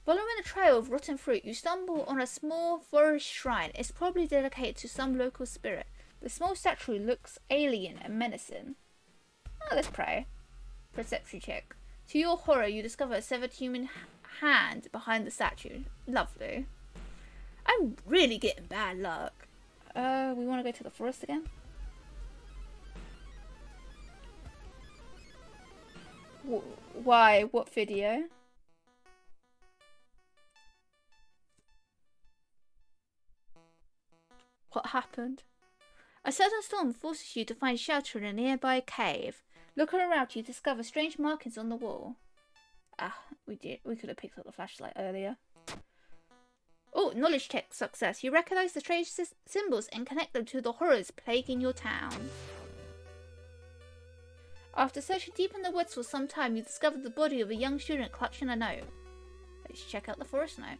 Speaker 1: Following a trail of rotten fruit, you stumble on a small forest shrine. It's probably dedicated to some local spirit. The small statue looks alien and menacing. Oh, let's pray. Perception check. To your horror, you discover a severed human hand behind the statue. Lovely. I'm really getting bad luck. We want to go to the forest again? Why? What video? What happened? A sudden storm forces you to find shelter in a nearby cave. Looking around, you discover strange markings on the wall. Ah, we could have picked up the flashlight earlier. Oh, Oh, knowledge check success. You recognize the strange symbols and connect them to the horrors plaguing your town. After searching deep in the woods for some time, you discovered the body of a young student clutching a note. Let's check out the forest note.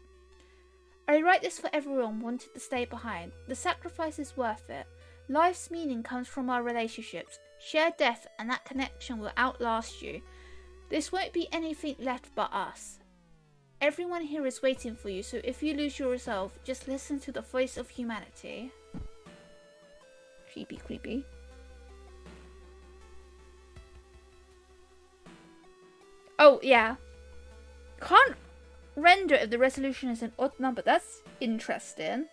Speaker 1: I write this for everyone wanting to stay behind. The sacrifice is worth it. Life's meaning comes from our relationships. Share death and that connection will outlast you. This won't be anything left but us. Everyone here is waiting for you, so if you lose yourself, just listen to the voice of humanity. Creepy, creepy. Oh, yeah. Can't render if the resolution is an odd number. That's interesting.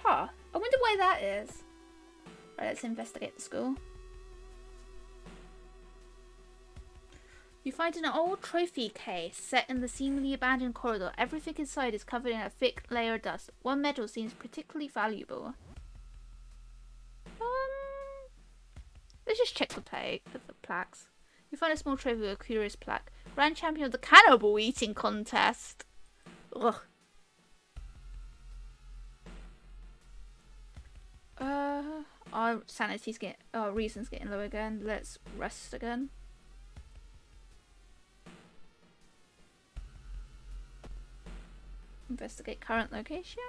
Speaker 1: Huh. I wonder why that is. Right, let's investigate the school. You find an old trophy case set in the seemingly abandoned corridor. Everything inside is covered in a thick layer of dust. One medal seems particularly valuable. Let's just check the plaques. You find a small trophy with a curious plaque. Grand champion of the cannibal eating contest. Ugh. Our sanity's getting, our reason's getting low again. Let's rest again. Investigate current location.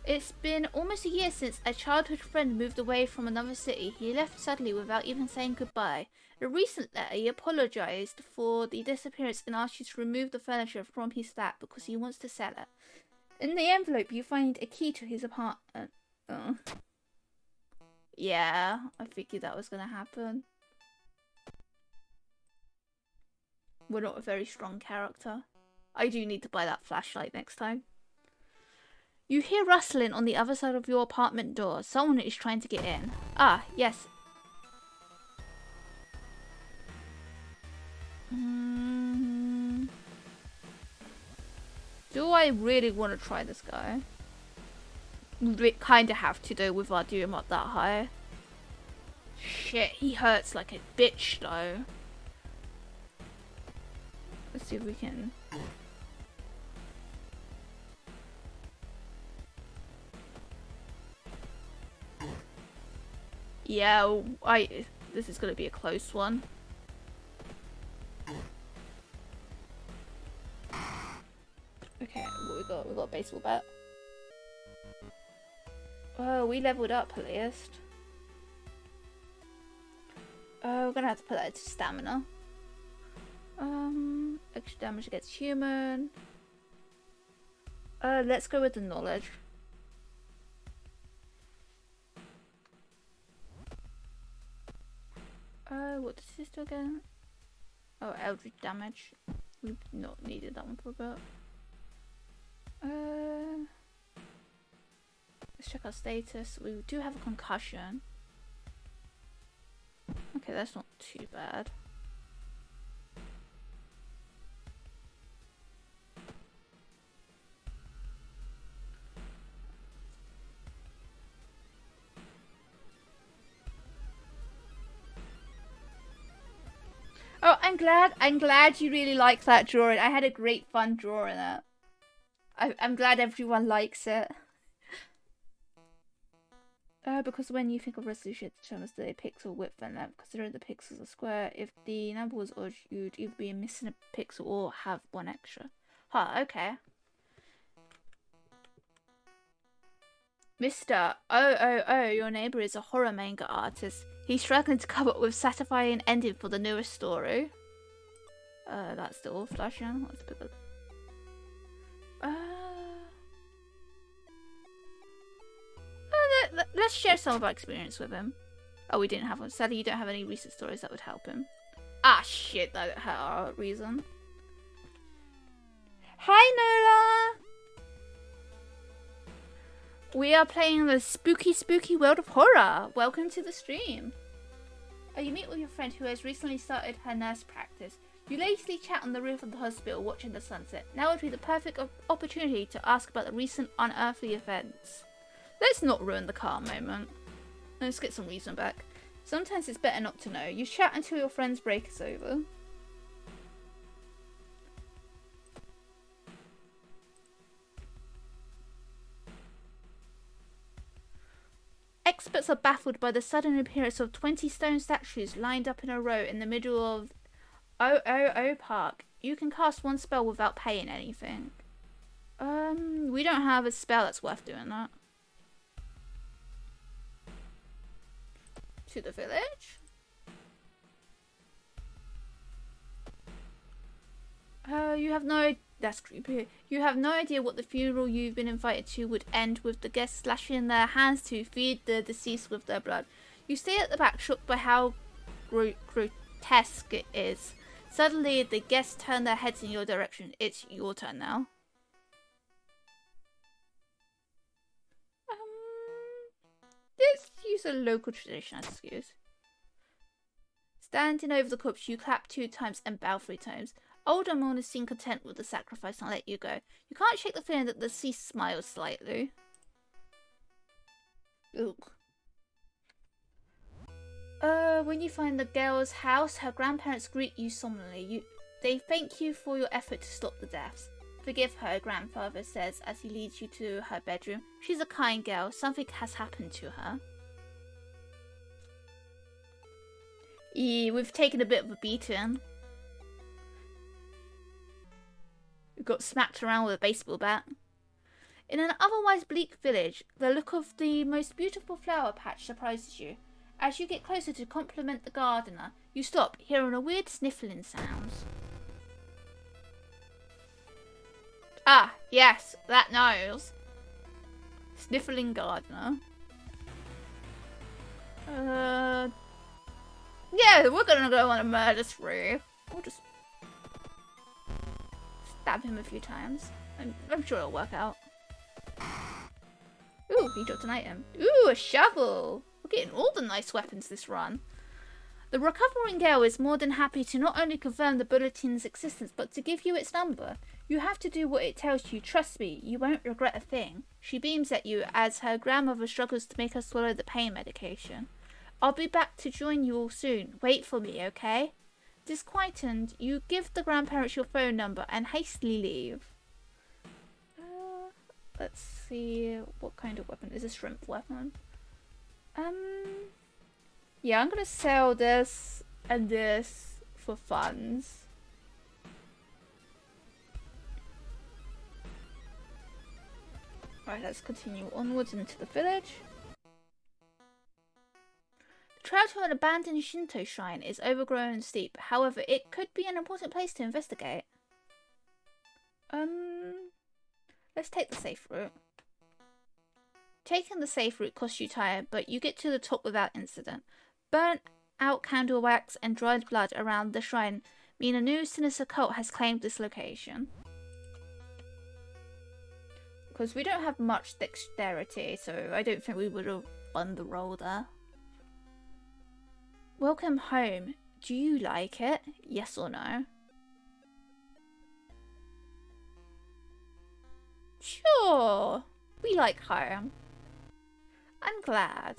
Speaker 1: It's been almost a year since a childhood friend moved away from another city. He left suddenly without even saying goodbye. In a recent letter, he apologized for the disappearance and asked you to remove the furniture from his flat because he wants to sell it. In the envelope, you find a key to his apartment. Yeah, I figured that was going to happen. We're not a very strong character. I do need to buy that flashlight next time. You hear rustling on the other side of your apartment door. Someone is trying to get in. Ah, yes. Do I really want to try this guy? We kind of have to do with our doom up that high. Shit, he hurts like a bitch though. Let's see if we can... Yeah, this is gonna be a close one. Okay, what we got? We got a baseball bat. Oh, we leveled up at least. Oh, we're gonna have to put that into stamina. Extra damage against human. Let's go with the knowledge. What does this do again? Oh, Eldritch damage. We've not needed that one for a bit. Let's check our status. We do have a concussion. Okay, that's not too bad. Oh, I'm glad you really like that drawing. I had a great fun drawing it. I'm glad everyone likes it. Because when you think of resolution, it determines the pixel width and length. Considering the pixels are square, if the number was odd, you'd either be missing a pixel or have one extra. Huh, okay. Mr. Oh, your neighbor is a horror manga artist. He's struggling to come up with satisfying ending for the newest story. That's still flashing. Let's put that. Let's share some of our experience with him. Oh, we didn't have one. Sadly, you don't have any recent stories that would help him. Ah, shit, that had our reason. Hi, Nola! We are playing the spooky world of horror. Welcome to the stream. You meet with your friend who has recently started her nurse practice. You lazily chat on the roof of the hospital watching the sunset. Now would be the perfect opportunity to ask about the recent unearthly events. Let's not ruin the calm moment. Let's get some reason back. Sometimes it's better not to know. You chat until your friend's break is over. spirits are baffled by the sudden appearance of 20 stone statues lined up in a row in the middle of OOO Park. You can cast one spell without paying anything. We don't have a spell that's worth doing that. To the village? You have no... That's creepy. You have no idea what the funeral you've been invited to would end with the guests slashing their hands to feed the deceased with their blood. You stay at the back, shocked by how grotesque it is. Suddenly, the guests turn their heads in your direction. It's your turn now. Let's use a local tradition as excuse. Standing over the corpse, you clap 2 times and bow 3 times. Older mourners seem content with the sacrifice and let you go. You can't shake the feeling that the deceased smiles slightly. Look. When you find the girl's house, her grandparents greet you solemnly. They thank you for your effort to stop the deaths. Forgive her, grandfather says as he leads you to her bedroom. She's a kind girl. Something has happened to her. We've taken a bit of a beating. We got smacked around with a baseball bat. In an otherwise bleak village, the look of the most beautiful flower patch surprises you. As you get closer to compliment the gardener, you stop, hearing a weird sniffling sound. Ah, yes, that nose. Sniffling gardener. Yeah, we're gonna go on a murder spree. We'll just stab him a few times. I'm sure it'll work out. Ooh, he dropped an item. Ooh, a shovel. We're getting all the nice weapons this run. The recovering girl is more than happy to not only confirm the bulletin's existence, but to give you its number. You have to do what it tells you. Trust me, you won't regret a thing. She beams at you as her grandmother struggles to make her swallow the pain medication. I'll be back to join you all soon. Wait for me, okay? Disquieted, you give the grandparents your phone number and hastily leave. Let's see, what kind of weapon? Is a shrimp weapon? Yeah, I'm gonna sell this and this for funds. Right, let's continue onwards into the village. The trail to an abandoned Shinto shrine is overgrown and steep. However, it could be an important place to investigate. Let's take the safe route. Taking the safe route costs you time, but you get to the top without incident. Burnt out candle wax and dried blood around the shrine mean a new sinister cult has claimed this location. Because we don't have much dexterity, so I don't think we would have won the roll there. Welcome home. Do you like it? Yes or no? Sure. We like home. I'm glad.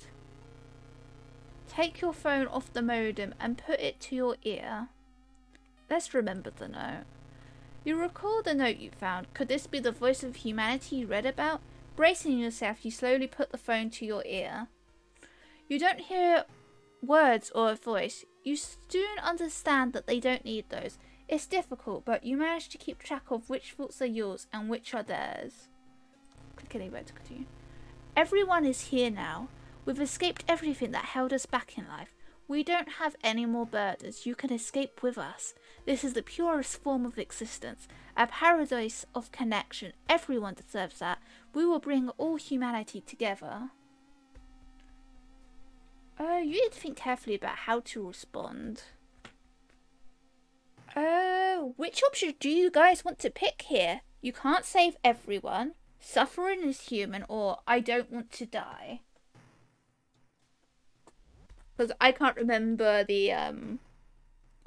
Speaker 1: Take your phone off the modem and put it to your ear. Let's remember the note. You recall the note you found. Could this be the voice of humanity you read about? Bracing yourself, you slowly put the phone to your ear. You don't hear words or a voice. You soon understand that they don't need those. It's difficult, but you manage to keep track of which thoughts are yours and which are theirs. Click anywhere to continue. Everyone is here now. We've escaped everything that held us back in life. We don't have any more burdens. You can escape with us. This is the purest form of existence. A paradise of connection. Everyone deserves that. We will bring all humanity together. You need to think carefully about how to respond. Which option do you guys want to pick here? You can't save everyone. Suffering is human, or I don't want to die. Because I can't remember the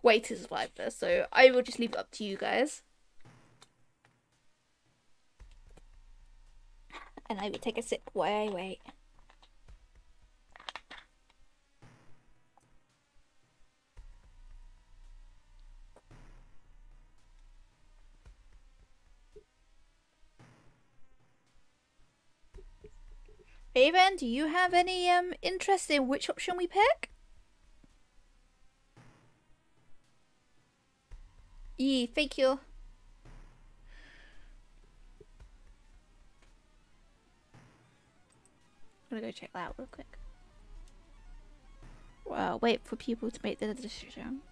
Speaker 1: way to survive this, so I will just leave it up to you guys. And I will take a sip while I wait. Raven, do you have any interest in which option we pick? Yeah, thank you. I'm gonna go check that out real quick. Well, wait for people to make the decision.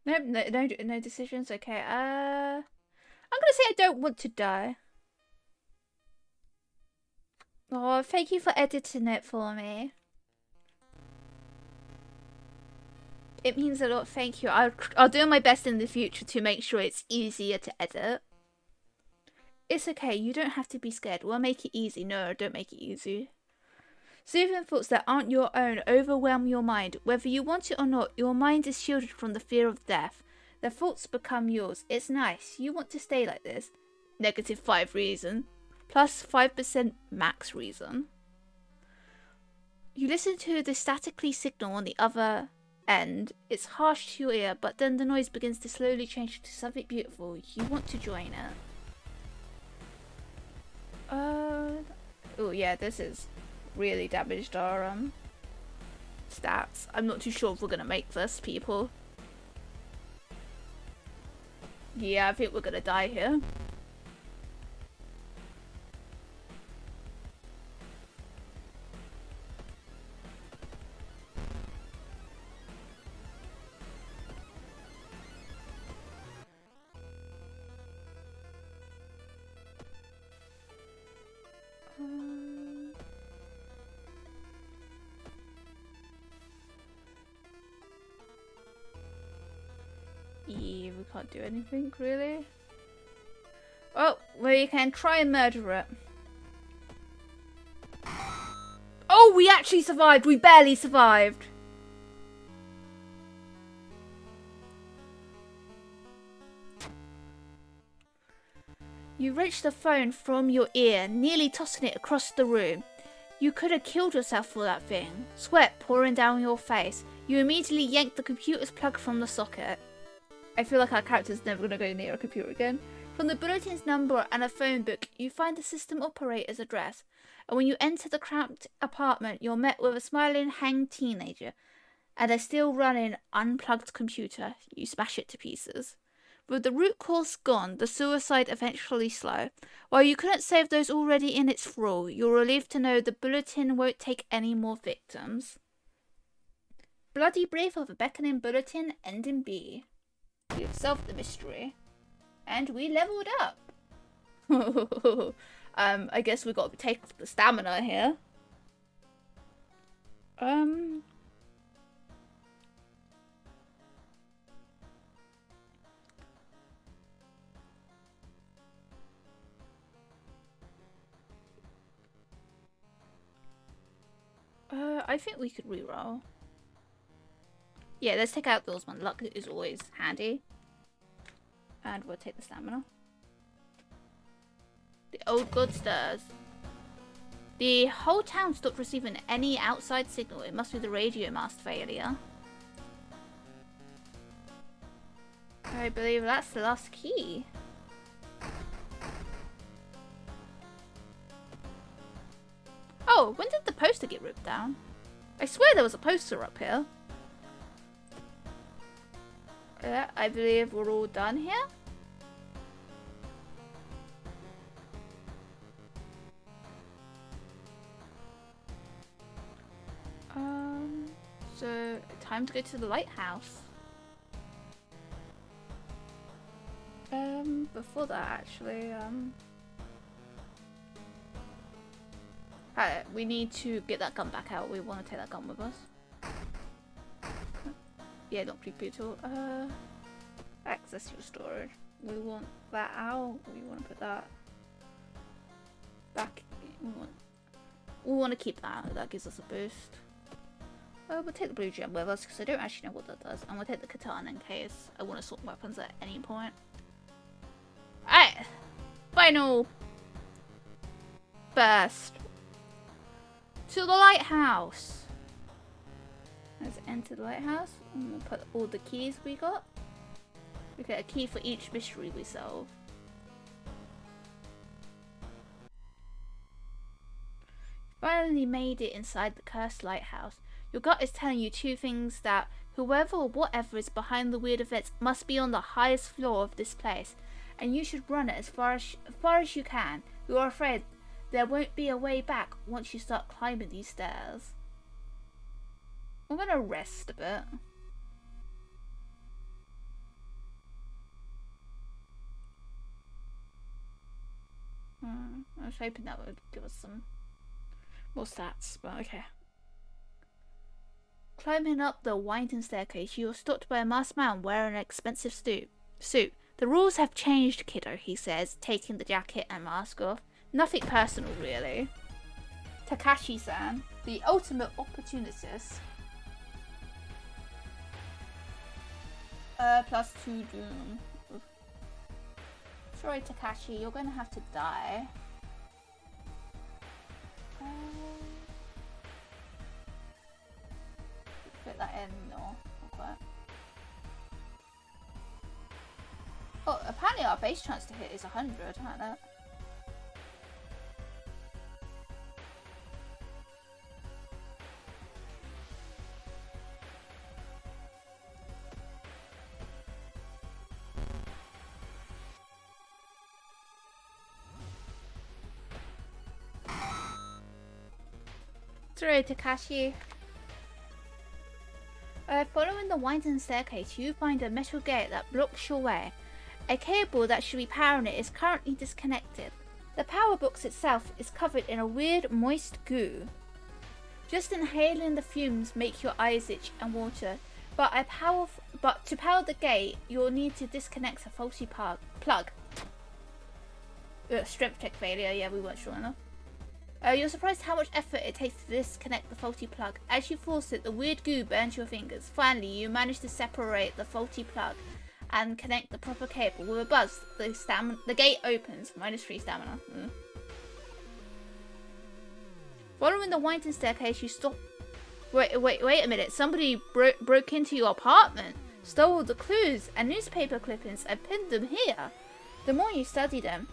Speaker 1: Nope, no decisions. Okay. I'm gonna say I don't want to die. Oh, thank you for editing it for me. It means a lot. Thank you. I'll do my best in the future to make sure it's easier to edit. It's okay. You don't have to be scared. We'll make it easy. No, don't make it easy. Soothing thoughts that aren't your own overwhelm your mind. Whether you want it or not, your mind is shielded from the fear of death. The thoughts become yours. It's nice. You want to stay like this. -5 reason. Plus 5% max reason. You listen to the statically signal on the other end. It's harsh to your ear, but then the noise begins to slowly change to something beautiful. You want to join it. Oh yeah, this is really damaged our stats. I'm not too sure if we're gonna make this, people. Yeah, I think we're gonna die here. Yeah, we can't do anything really. Oh, we can try and murder it. Oh, we actually survived. We barely survived. You wrenched the phone from your ear, nearly tossing it across the room. You could have killed yourself for that thing. Sweat pouring down your face. You immediately yanked the computer's plug from the socket. I feel like our character's never going to go near a computer again. From the bulletin's number and a phone book, you find the system operator's address. And when you enter the cramped apartment, you're met with a smiling, hanged teenager and a still running, unplugged computer. You smash it to pieces. With the root cause gone, the suicide eventually slow. While you couldn't save those already in its thrall, you're relieved to know the bulletin won't take any more victims. Bloody brief of a beckoning bulletin, ending B. You've solved the mystery. And we leveled up. I guess we got to take the stamina here. I think we could reroll. Yeah, let's take out those one. Luck is always handy. And we'll take the stamina. The old god stirs. The whole town stopped receiving any outside signal. It must be the radio mast failure. I believe that's the last key. Oh, when did the poster get ripped down? I swear there was a poster up here. Yeah, I believe we're all done here. So time to go to the lighthouse. Before that actually, we need to get that gun back out. We want to take that gun with us. Yeah, not pre-brutal. Access your storage. We want that out. We want to put that back. We want to keep that. That gives us a boost. We'll take the blue gem with us because I don't actually know what that does. And we'll take the katana in case I want to swap weapons at any point. Alright. Final burst. To the lighthouse. Let's enter the lighthouse. And we'll put all the keys we got. We get a key for each mystery we solve. Finally made it inside the cursed lighthouse. Your gut is telling you two things: that whoever or whatever is behind the weird events must be on the highest floor of this place, and you should run it as far as you can. You are afraid there won't be a way back once you start climbing these stairs. I'm gonna rest a bit. I was hoping that would give us some more stats, but okay. Climbing up the winding staircase, you are stopped by a masked man wearing an expensive suit. The rules have changed, kiddo, he says, taking the jacket and mask off. Nothing personal, really. Takashi-san, the ultimate opportunist. +2 doom. Oof. Sorry, Takashi, you're gonna have to die. Fit that in? No, not quite. Oh, apparently our base chance to hit is 100, isn't it? Sorry, Takashi. Following the winding staircase, you find a metal gate that blocks your way. A cable that should be powering it is currently disconnected. The power box itself is covered in a weird, moist goo. Just inhaling the fumes make your eyes itch and water, but to power the gate, you'll need to disconnect a faulty plug. Strength check failure, yeah, we weren't sure enough. You're surprised how much effort it takes to disconnect the faulty plug. As you force it, the weird goo burns your fingers. Finally, you manage to separate the faulty plug and connect the proper cable. With a buzz, the gate opens. -3 stamina. Following the winding staircase, you stop. Wait a minute. Somebody broke into your apartment, stole the clues and newspaper clippings and pinned them here. The more you study them,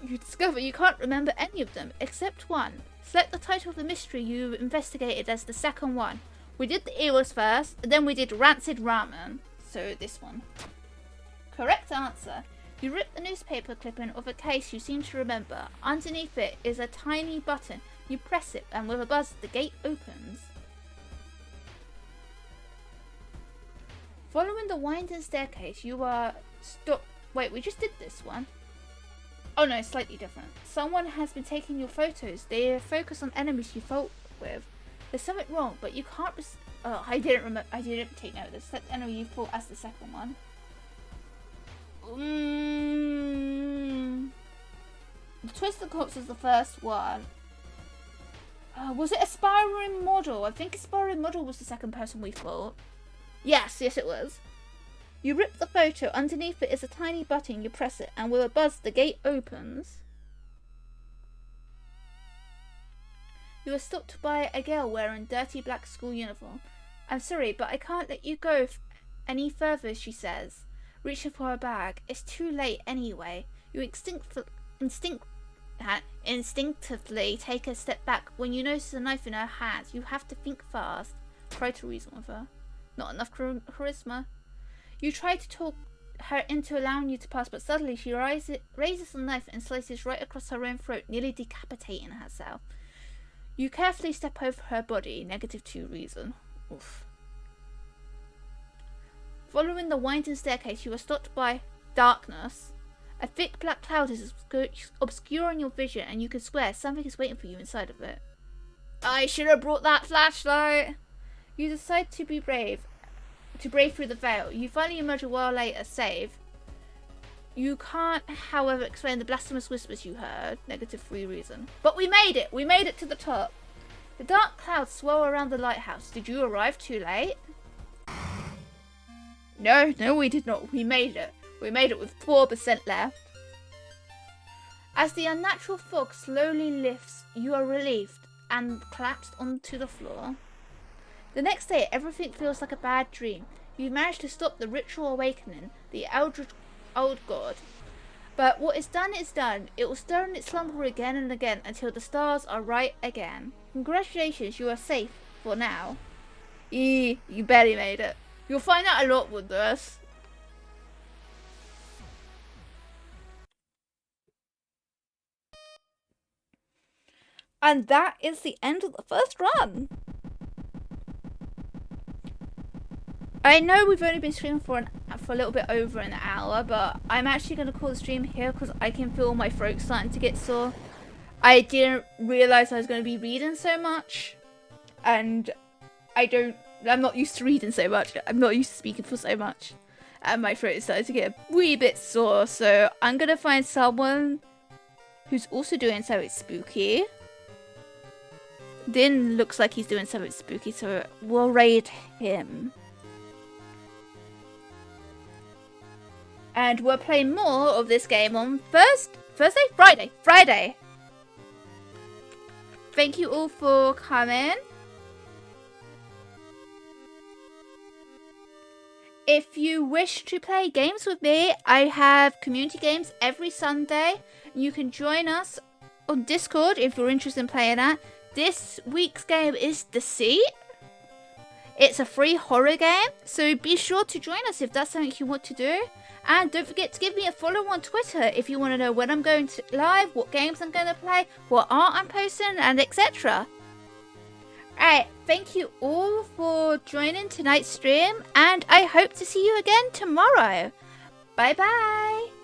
Speaker 1: you discover you can't remember any of them, except one. Select the title of the mystery you investigated as the second one. We did the eels first, and then we did rancid ramen. So this one. Correct answer. You rip the newspaper clipping of a case you seem to remember. Underneath it is a tiny button. You press it, and with a buzz, the gate opens. Following the winding staircase, you are stopped. Wait, we just did this one. Oh no, it's slightly different. Someone has been taking your photos. They focus on enemies you fought with. There's something wrong, but you can't. Oh, I didn't take note of this. Select the enemy you fought as the second one. The Twisted Corpse is the first one. Was it Aspiring Model? I think Aspiring Model was the second person we fought. Yes, it was. You rip the photo. Underneath it is a tiny button. You press it, and with a buzz, the gate opens. You are stopped by a girl wearing dirty black school uniform. I'm sorry, but I can't let you go any further, she says, reaching for her bag. It's too late anyway. You instinctively take a step back when you notice a knife in her hand. You have to think fast. Try to reason with her. Not enough charisma. You try to talk her into allowing you to pass, but suddenly she raises the knife and slices right across her own throat, nearly decapitating herself. You carefully step over her body. -2 reason. Oof. Following the winding staircase, you are stopped by darkness. A thick black cloud is obscuring your vision, and you can swear something is waiting for you inside of it. I should have brought that flashlight. You decide to be brave. To brave through the veil. You finally emerge a while later, safe. You can't, however, explain the blasphemous whispers you heard. -3 reason. But we made it! We made it to the top! The dark clouds swirl around the lighthouse. Did you arrive too late? No, we did not. We made it. We made it with 4% left. As the unnatural fog slowly lifts, you are relieved and collapsed onto the floor. The next day, everything feels like a bad dream. You managed to stop the ritual awakening, the Eldritch old god. But what is done is done. It will stir in its slumber again and again until the stars are right again. Congratulations, you are safe for now. You barely made it. You'll find out a lot with this. And that is the end of the first run. I know we've only been streaming for a little bit over an hour, but I'm actually going to call the stream here because I can feel my throat starting to get sore. I didn't realise I was going to be reading so much, and I'm not used to reading so much. I'm not used to speaking for so much, and my throat is starting to get a wee bit sore, so I'm going to find someone who's also doing something spooky. Din looks like he's doing something spooky, so we'll raid him. And we'll play more of this game on Friday. Thank you all for coming. If you wish to play games with me, I have community games every Sunday. You can join us on Discord if you're interested in playing that. This week's game is Deceit. It's a free horror game, so be sure to join us if that's something you want to do. And don't forget to give me a follow on Twitter if you want to know when I'm going to live, what games I'm going to play, what art I'm posting, and etc. Alright, thank you all for joining tonight's stream, and I hope to see you again tomorrow. Bye bye!